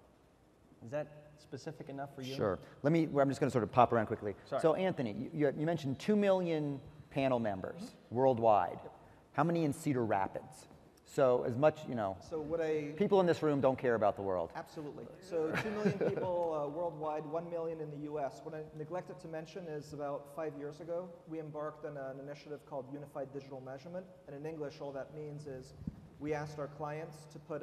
Is that specific enough for you? Sure. I'm just going to sort of pop around quickly. Sorry. So Anthony, you mentioned 2 million panel members worldwide. How many in Cedar Rapids? So as much, So what I people in this room don't care about the world. Absolutely. So 2 million people worldwide, 1 million in the US. What I neglected to mention is about 5 years ago, we embarked on an initiative called Unified Digital Measurement. And in English, all that means is we asked our clients to put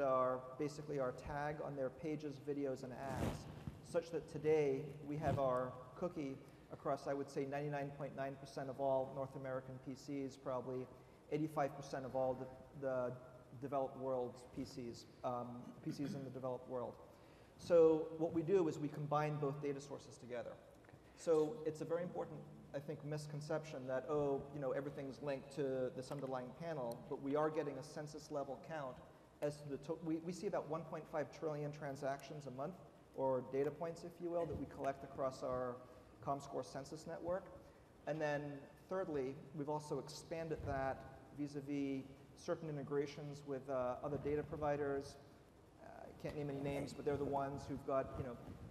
basically our tag on their pages, videos, and ads, such that today we have our cookie across, I would say, 99.9% of all North American PCs, probably 85% of all the developed world's PCs, PCs in the developed world. So what we do is we combine both data sources together. So it's a very important, I think, misconception that, everything's linked to this underlying panel, but we are getting a census level count as to we see about 1.5 trillion transactions a month, or data points, if you will, that we collect across our ComScore census network. And then thirdly, we've also expanded that vis-a-vis certain integrations with other data providers. I can't name any names, but they're the ones who've got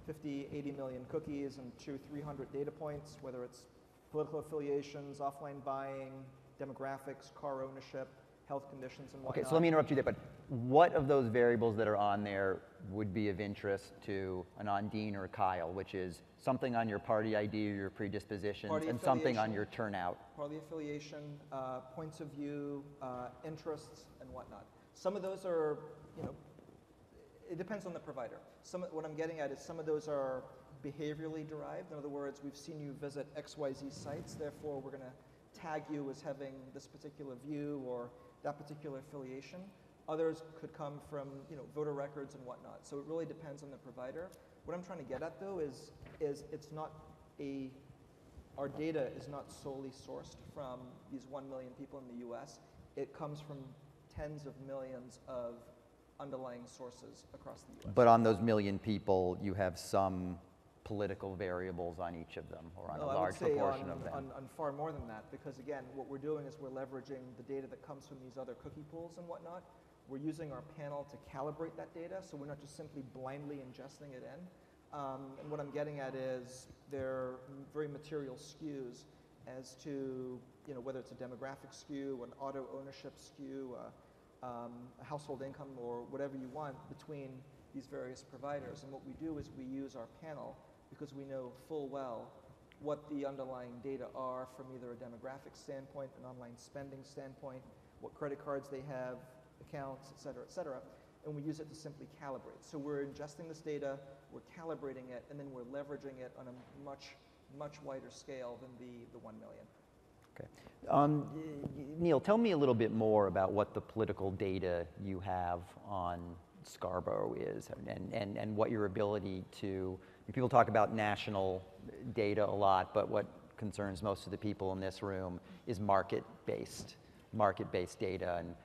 50, 80 million cookies and 200-300 data points, whether it's political affiliations, offline buying, demographics, car ownership, health conditions, and whatnot. Okay, so let me interrupt you there, but what of those variables that are on there would be of interest to an Ondine or a Kyle, which is something on your party ID or your predispositions and something on your turnout? Party affiliation, points of view, interests, and whatnot. Some of those are, it depends on the provider. What I'm getting at is some of those are behaviorally derived. In other words, we've seen you visit XYZ sites, therefore we're going to tag you as having this particular view or that particular affiliation. Others could come from voter records and whatnot. So it really depends on the provider. What I'm trying to get at though is it's not our data is not solely sourced from these 1 million people in the US. It comes from tens of millions of underlying sources across the US. But on those million people, you have some political variables on each of them, or on a large proportion of them. On far more than that, because again, what we're doing is we're leveraging the data that comes from these other cookie pools and whatnot. We're using our panel to calibrate that data, so we're not just simply blindly ingesting it in. And what I'm getting at is they're very material skews as to whether it's a demographic skew, an auto ownership skew, a household income, or whatever you want between these various providers. And what we do is we use our panel because we know full well what the underlying data are from either a demographic standpoint, an online spending standpoint, what credit cards they have, accounts, et cetera, and we use it to simply calibrate. So we're ingesting this data, we're calibrating it, and then we're leveraging it on a much, much wider scale than the 1 million. Okay. Neil, tell me a little bit more about what the political data you have on Scarborough is, and what your ability to, people talk about national data a lot, but what concerns most of the people in this room is market-based data, and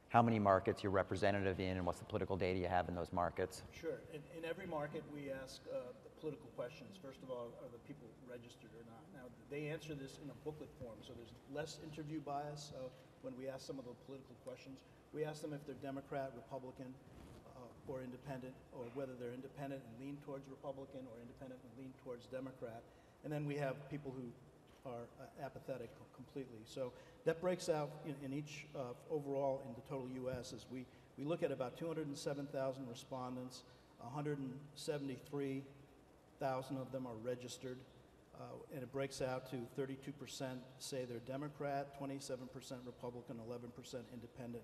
how many markets you're representative in, and what's the political data you have in those markets. Sure. In every market, we ask the political questions. First of all, are the people registered or not? Now, they answer this in a booklet form, so there's less interview bias when we ask some of the political questions. We ask them if they're Democrat, Republican, or independent, or whether they're independent and lean towards Republican or independent and lean towards Democrat. And then we have people who are apathetic completely. So that breaks out in each overall in the total U.S. is we look at about 207,000 respondents, 173,000 of them are registered, and it breaks out to 32% say they're Democrat, 27% Republican, 11% independent,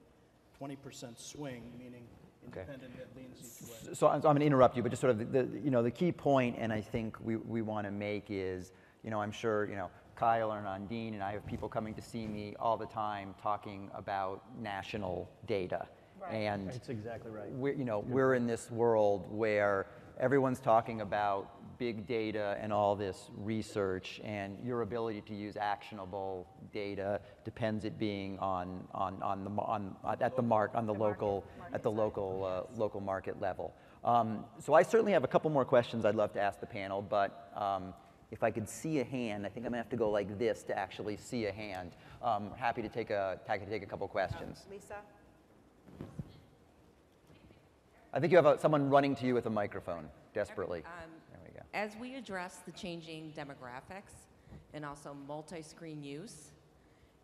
20% swing, meaning independent that leans each way. So I'm going to interrupt you, but just sort of the key point, and I think we want to make is, I'm sure, Kyle and Undine and I have people coming to see me all the time talking about national data. Right. And That's exactly right. we're in this world where everyone's talking about big data and all this research, and your ability to use actionable data depends it being on the local market level. So I certainly have a couple more questions I'd love to ask the panel, but if I could see a hand, I think I'm gonna have to go like this to actually see a hand. Happy to take a couple questions. Lisa? I think you have someone running to you with a microphone desperately. There we go. As we address the changing demographics and also multi-screen use,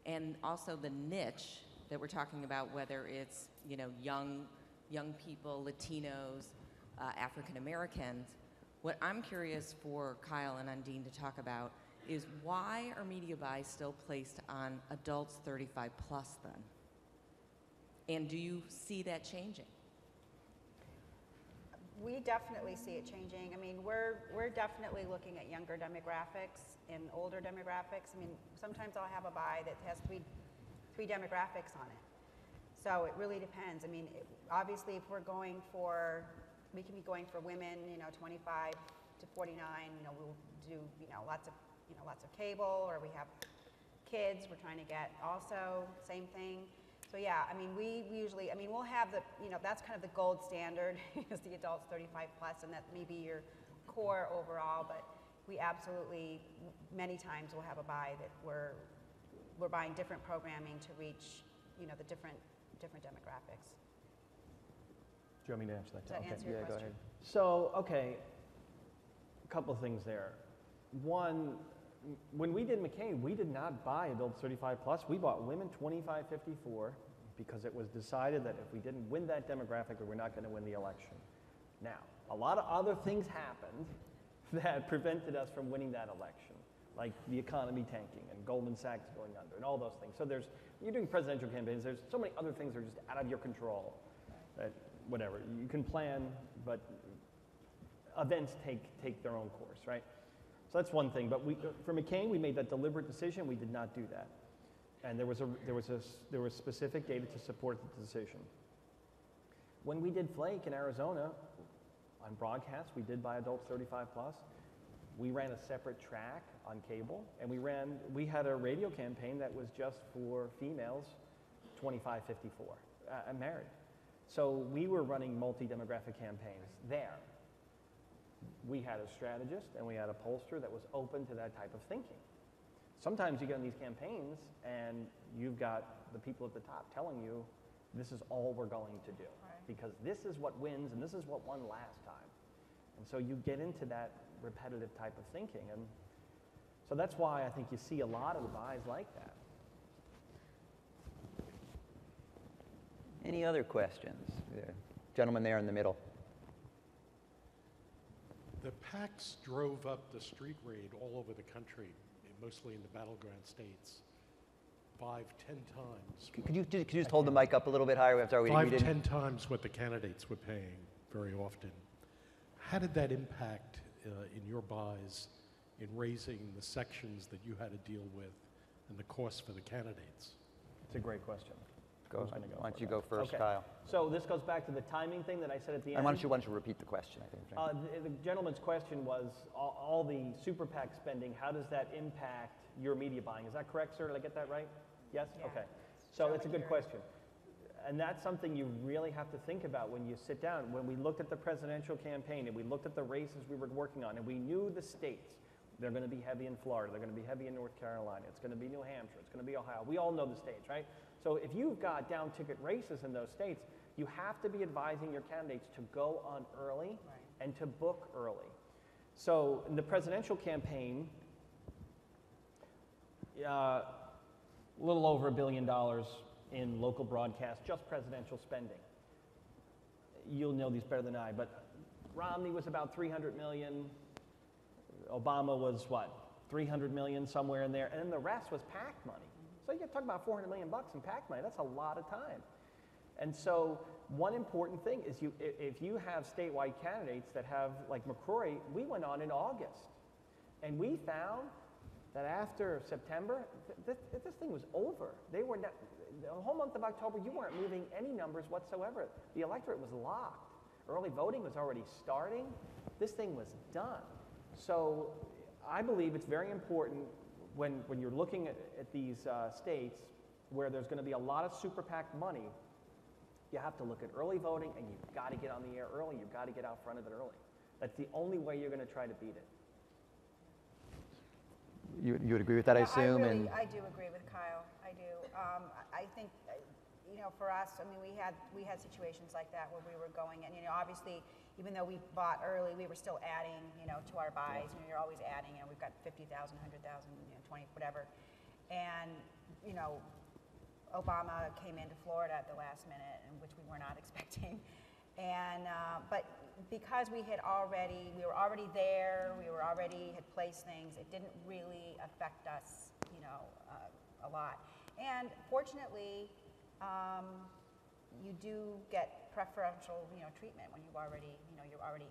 and also the niche that we're talking about, whether it's young people, Latinos, African Americans, what I'm curious for Kyle and Undine to talk about is why are media buys still placed on adults 35 plus then? And do you see that changing? We definitely see it changing. I mean, we're definitely looking at younger demographics and older demographics. I mean, sometimes I'll have a buy that has three demographics on it. So it really depends. I mean, obviously, if we're going for, we can be going for women, 25 to 49. We'll do, lots of cable, or we have kids. We're trying to get also same thing. So yeah, I mean, we usually, we'll have the, that's kind of the gold standard is the adults 35 plus, and that may be your core overall, but we absolutely, many times we'll have a buy that we're buying different programming to reach, the different demographics. Do you want me to answer that? Does that answer your question? Go ahead. So, okay, a couple of things there. One, when we did McCain, we did not buy adults 35 plus. We bought women 25, 54 because it was decided that if we didn't win that demographic, we were not going to win the election. Now, a lot of other things happened that prevented us from winning that election, like the economy tanking and Goldman Sachs going under and all those things. So you're doing presidential campaigns, there's so many other things that are just out of your control. That whatever, you can plan, but events take their own course, right? So that's one thing. But for McCain, we made that deliberate decision. We did not do that, and there was specific data to support the decision. When we did Flake in Arizona, on broadcast, we did buy adults 35 plus. We ran a separate track on cable, and we had a radio campaign that was just for females 25, 54, and married. So we were running multi-demographic campaigns there. We had a strategist and we had a pollster that was open to that type of thinking. Sometimes you get in these campaigns and you've got the people at the top telling you, this is all we're going to do. Right. Because this is what wins and this is what won last time. And so you get into that repetitive type of thinking. And so that's why I think you see a lot of the buys like that. Any other questions? Gentleman there in the middle. The PACs drove up the street rate all over the country, mostly in the battleground states, 5, 10 times. Could you just hold the mic up a little bit higher? I'm sorry, 5, 10 times what the candidates were paying very often. How did that impact in your buys in raising the sections that you had to deal with and the cost for the candidates? It's a great question. Why don't you go first, okay. Kyle? So this goes back to the timing thing that I said at the end. And why don't you repeat the question, I think. The gentleman's question was all the super PAC spending, how does that impact your media buying? Is that correct, sir? Did I get that right? Yes? Yeah. Okay. So that's a good question. And that's something you really have to think about when you sit down. When we looked at the presidential campaign and we looked at the races we were working on and we knew the states, They're going to be heavy in Florida. They're going to be heavy in North Carolina. It's going to be New Hampshire. It's going to be Ohio. We all know the states, right? So if you've got down ticket races in those states, you have to be advising your candidates to go on early and to book early. So in the presidential campaign, a little over $1 billion in local broadcast, just presidential spending. You'll know these better than I, but Romney was about 300 million. Obama was what, 300 million, somewhere in there, and then the rest was PAC money. So you're talking about 400 million bucks in PAC money. That's a lot of time. And so one important thing is if you have statewide candidates that have, like McCrory, we went on in August, and we found that after September, this thing was over. They were not, the whole month of October, you weren't moving any numbers whatsoever. The electorate was locked. Early voting was already starting. This thing was done. So I believe it's very important when you're looking at these states where there's going to be a lot of super PAC money, you have to look at early voting, and you've got to get on the air early. You've got to get out front of it early. That's the only way you're going to try to beat it. You would agree with that, I assume? I do agree with Kyle. I do. I think, you know, for us, I mean, we had situations like that where we were going, and you know, obviously, even though we bought early, we were still adding, you know, to our buys. You know, you're always adding. You know, we've got 50,000, 100,000, you know, 20, whatever, and you know, Obama came into Florida at the last minute, which we were not expecting, and but because we were already there, we were already had placed things, it didn't really affect us, you know, a lot. And fortunately, you do get preferential, you know, treatment when you're already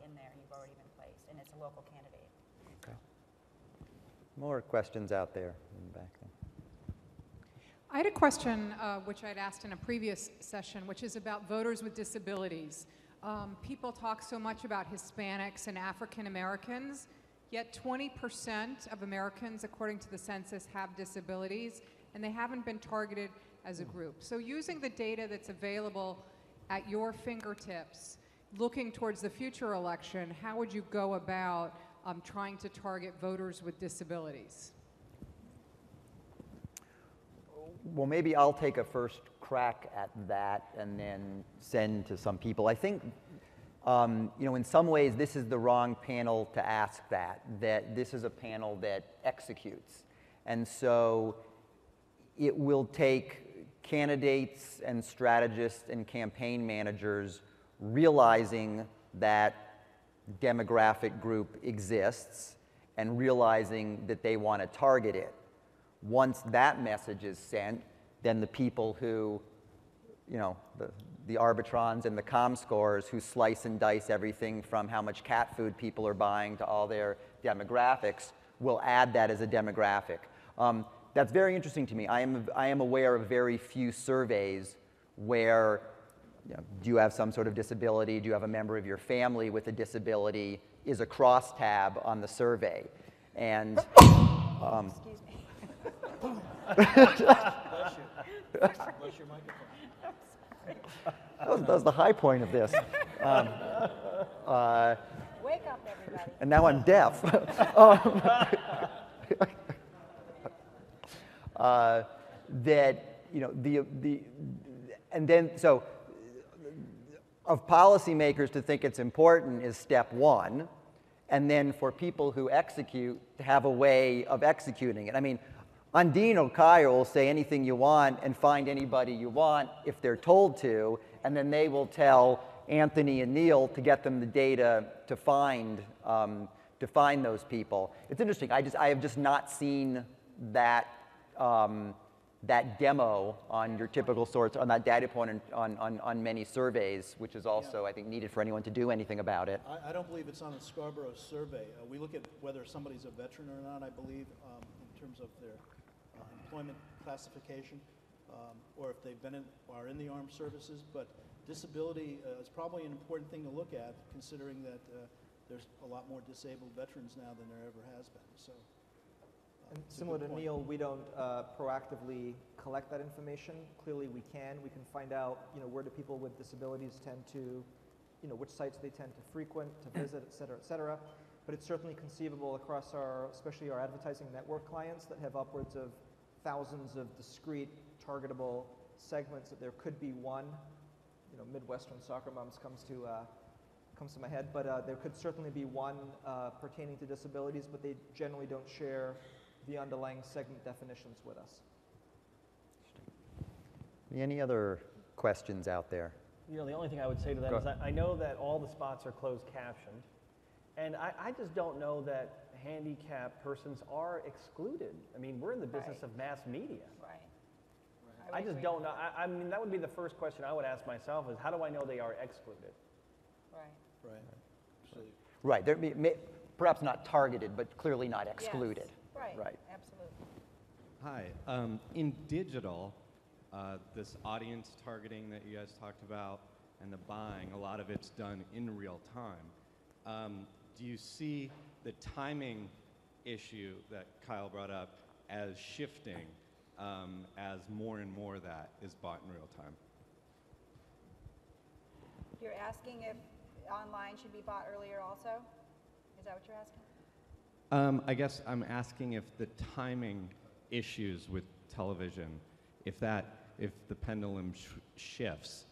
in there, and you've already been placed, and it's a local candidate. Okay. More questions out there in the back there. I had a question which I'd asked in a previous session, which is about voters with disabilities. People talk so much about Hispanics and African Americans, yet 20% of Americans, according to the census, have disabilities, and they haven't been targeted as a group. So using the data that's available at your fingertips, looking towards the future election, how would you go about trying to target voters with disabilities? Well, maybe I'll take a first crack at that and then send to some people. I think, you know, in some ways this is the wrong panel to ask that this is a panel that executes. And so it will take candidates and strategists and campaign managers realizing that demographic group exists and realizing that they want to target it. Once that message is sent, then the people who, you know, the arbitrons and the ComScores who slice and dice everything from how much cat food people are buying to all their demographics will add that as a demographic. That's very interesting to me. I am aware of very few surveys where, you know, do you have some sort of disability? Do you have a member of your family with a disability? Is a crosstab on the survey. And Excuse me. Bless you. Bless your microphone. that was the high point of this. Wake up, everybody. And now I'm deaf. That, you know, and then, so of policymakers to think it's important is step one, and then for people who execute to have a way of executing it. I mean, Undine or Kyle will say anything you want and find anybody you want if they're told to, and then they will tell Anthony and Neil to get them the data to find those people. It's interesting. I have just not seen that that demo on your typical sorts, on that data point on many surveys, which is also, I think, needed for anyone to do anything about it. I don't believe it's on a Scarborough survey. We look at whether somebody's a veteran or not, I believe, in terms of their employment classification, or if they've been are in the armed services. But disability is probably an important thing to look at, considering that there's a lot more disabled veterans now than there ever has been. So. And similar to Neil, we don't proactively collect that information. Clearly we can. We can find out, you know, where do people with disabilities tend to, you know, which sites they tend to frequent, to visit, et cetera, et cetera. but it's certainly conceivable across especially our advertising network clients that have upwards of thousands of discrete, targetable segments, that there could be one. Midwestern soccer moms comes to my head, but there could certainly be one pertaining to disabilities, but they generally don't share the underlying segment definitions with us. Any other questions out there? The only thing I would say to that is I know that all the spots are closed captioned, and I just don't know that handicapped persons are excluded. I mean, we're in the business of mass media. Right. I just don't know. I mean, that would be the first question I would ask myself is, how do I know they are excluded? Right. Right. So, Right. Perhaps not targeted, but clearly not excluded. Yes. Right. Absolutely. Hi. In digital, this audience targeting that you guys talked about and the buying, a lot of it's done in real time. Do you see the timing issue that Kyle brought up as shifting as more and more of that is bought in real time? You're asking if online should be bought earlier also? Is that what you're asking? I guess I'm asking if the timing issues with television, if the pendulum shifts,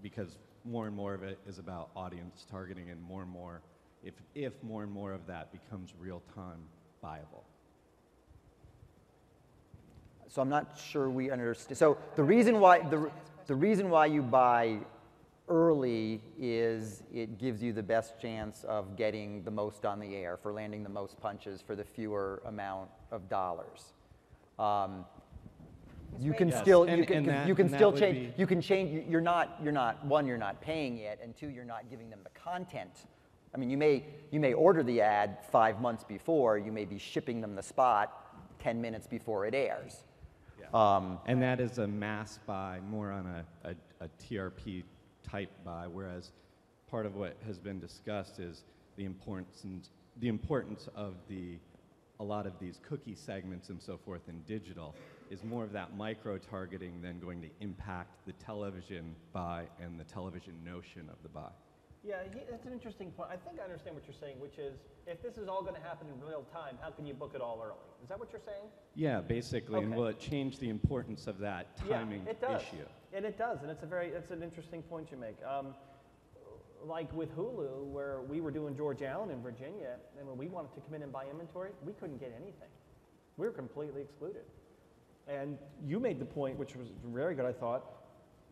because more and more of it is about audience targeting, and more and more, if more and more of that becomes real-time viable. So I'm not sure we understand. So the reason why you buy early is it gives you the best chance of getting the most on the air, for landing the most punches for the fewer amount of dollars. You can still change. You can change. You're not paying it, and two, you're not giving them the content. I mean, you may order the ad 5 months before. You may be shipping them the spot 10 minutes before it airs. Yeah. And that is a mass buy, more on a TRP type buy, whereas part of what has been discussed is the importance of a lot of these cookie segments and so forth in digital is more of that micro-targeting than going to impact the television buy and the television notion of the buy. Yeah, that's an interesting point. I think I understand what you're saying, which is, if this is all going to happen in real time, how can you book it all early? Is that what you're saying? Yeah, basically. Okay. And will it change the importance of that timing it does. issue? And it does, and it's an interesting point you make. Like with Hulu, where we were doing George Allen in Virginia, and when we wanted to come in and buy inventory, we couldn't get anything. We were completely excluded. And you made the point, which was very good, I thought.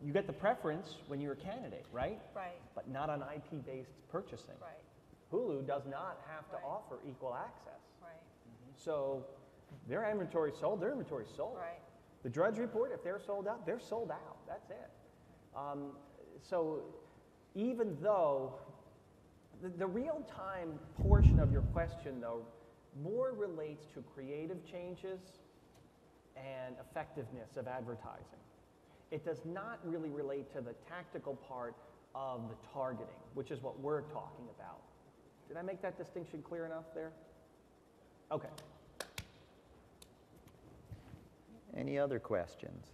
You get the preference when you're a candidate, right? Right. But not on IP-based purchasing. Right. Hulu does not have to offer equal access. Right. So their inventory sold, their inventory sold. Right. The Drudge Report, if they're sold out, they're sold out. That's it. So even though the real-time portion of your question, though, more relates to creative changes and effectiveness of advertising. It does not really relate to the tactical part of the targeting, which is what we're talking about. Did I make that distinction clear enough there? Okay. Any other questions?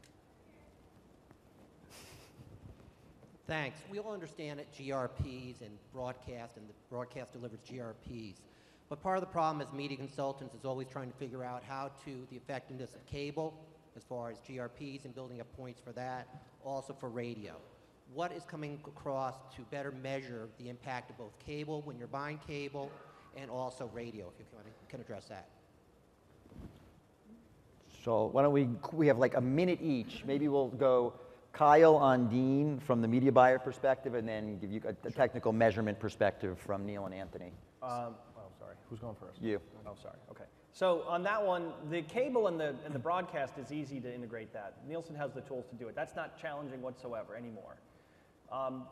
Thanks. We all understand that GRPs and the broadcast delivers GRPs. But part of the problem as media consultants is always trying to figure out how the effectiveness of cable, as far as GRPs and building up points for that, also for radio. What is coming across to better measure the impact of both cable when you're buying cable and also radio, if you can address that? So why don't we have like a minute each. Maybe we'll go Kyle on Dean from the media buyer perspective, and then give you a technical measurement perspective from Neil and Anthony. Sorry. Who's going first? You. Oh, sorry. Okay. So on that one, the cable and the broadcast is easy to integrate that. Nielsen has the tools to do it. That's not challenging whatsoever anymore.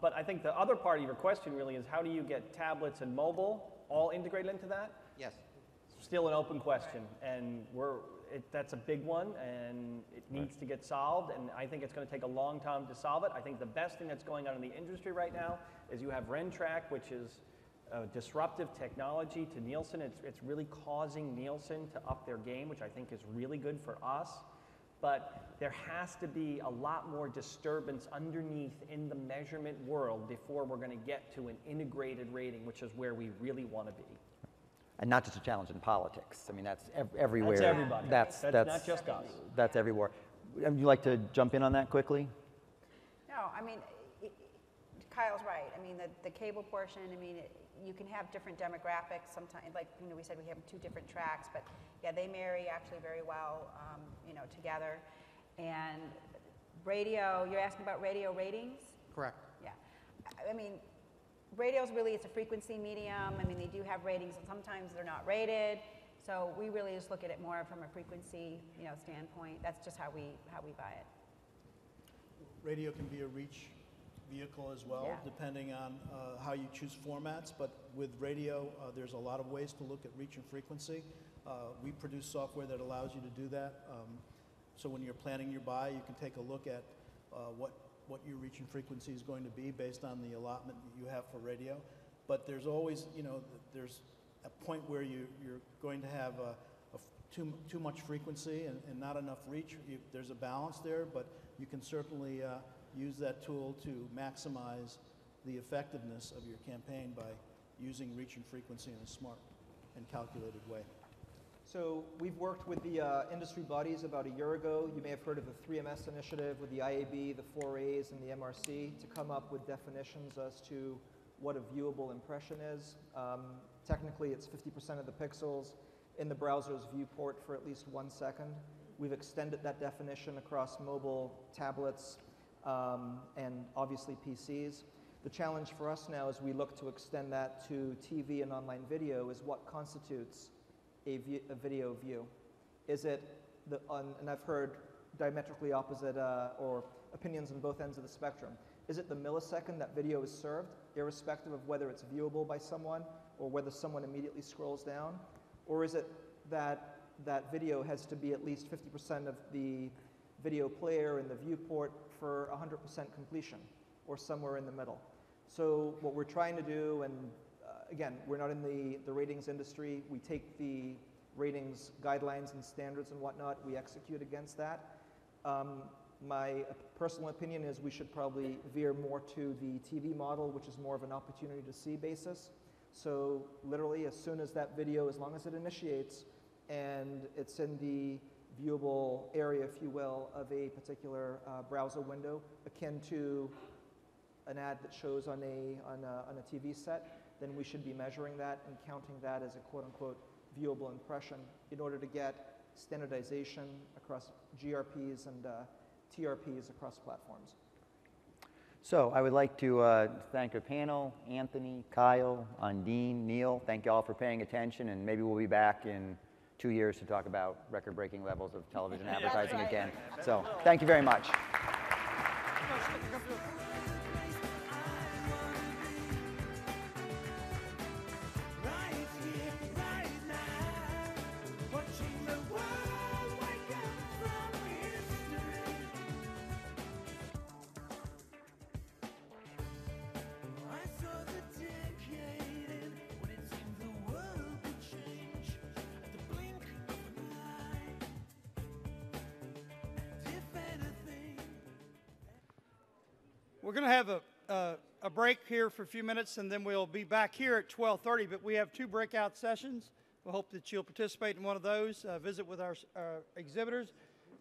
But I think the other part of your question really is, how do you get tablets and mobile all integrated into that? Yes. Still an open question, and that's a big one, and it needs to get solved, and I think it's going to take a long time to solve it. I think the best thing that's going on in the industry right now is you have RenTrack, which is a disruptive technology to Nielsen. It's really causing Nielsen to up their game, which I think is really good for us. but there has to be a lot more disturbance underneath in the measurement world before we're going to get to an integrated rating, which is where we really want to be. And not just a challenge in politics. I mean, that's everywhere. That's everybody. That's not just us. That's everywhere. Would you like to jump in on that quickly? No, I mean, Kyle's right. I mean, the cable portion, I mean, you can have different demographics sometimes. Like, you know, we said we have 2 different tracks, but yeah, they marry actually very well, you know, together. And radio, you're asking about radio ratings? Correct. Yeah. I mean, radio's really, it's a frequency medium. I mean, they do have ratings, and sometimes they're not rated. So we really just look at it more from a frequency, you know, standpoint. That's just how we buy it. Radio can be a reach vehicle as well, Yeah. depending on how you choose formats. But with radio, there's a lot of ways to look at reach and frequency. We produce software that allows you to do that. So when you're planning your buy, you can take a look at what your reach and frequency is going to be based on the allotment that you have for radio. But there's always, you know, there's a point where you're going to have too much frequency and not enough reach. There's a balance there, but you can certainly use that tool to maximize the effectiveness of your campaign by using reach and frequency in a smart and calculated way. So we've worked with the industry bodies about a year ago. You may have heard of the 3MS initiative with the IAB, the 4As, and the MRC to come up with definitions as to what a viewable impression is. Technically, it's 50% of the pixels in the browser's viewport for at least 1 second. We've extended that definition across mobile, tablets, and obviously PCs. The challenge for us now as we look to extend that to TV and online video is what constitutes a video view. Is it, and I've heard diametrically opposite or opinions on both ends of the spectrum. Is it the millisecond that video is served, irrespective of whether it's viewable by someone or whether someone immediately scrolls down? Or is it that that video has to be at least 50% of the video player and the viewport for 100% completion, or somewhere in the middle? So what we're trying to do, and again, we're not in the ratings industry. We take the ratings guidelines and standards and whatnot. We execute against that. My personal opinion is we should probably veer more to the TV model, which is more of an opportunity to see basis. So literally, as soon as that video, as long as it initiates and it's in the viewable area, if you will, of a particular browser window, akin to an ad that shows on a TV set, then we should be measuring that and counting that as a quote-unquote viewable impression in order to get standardization across GRPs and TRPs across platforms. So I would like to thank our panel, Anthony, Kyle, Undine, Neil. Thank you all for paying attention, and maybe we'll be back in 2 years to talk about record-breaking levels of television advertising again. So thank you very much. We're going to have a break here for a few minutes, and then we'll be back here at 12:30. But we have 2 breakout sessions. We hope that you'll participate in one of those, visit with our exhibitors.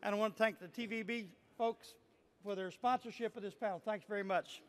And I want to thank the TVB folks for their sponsorship of this panel. Thanks very much.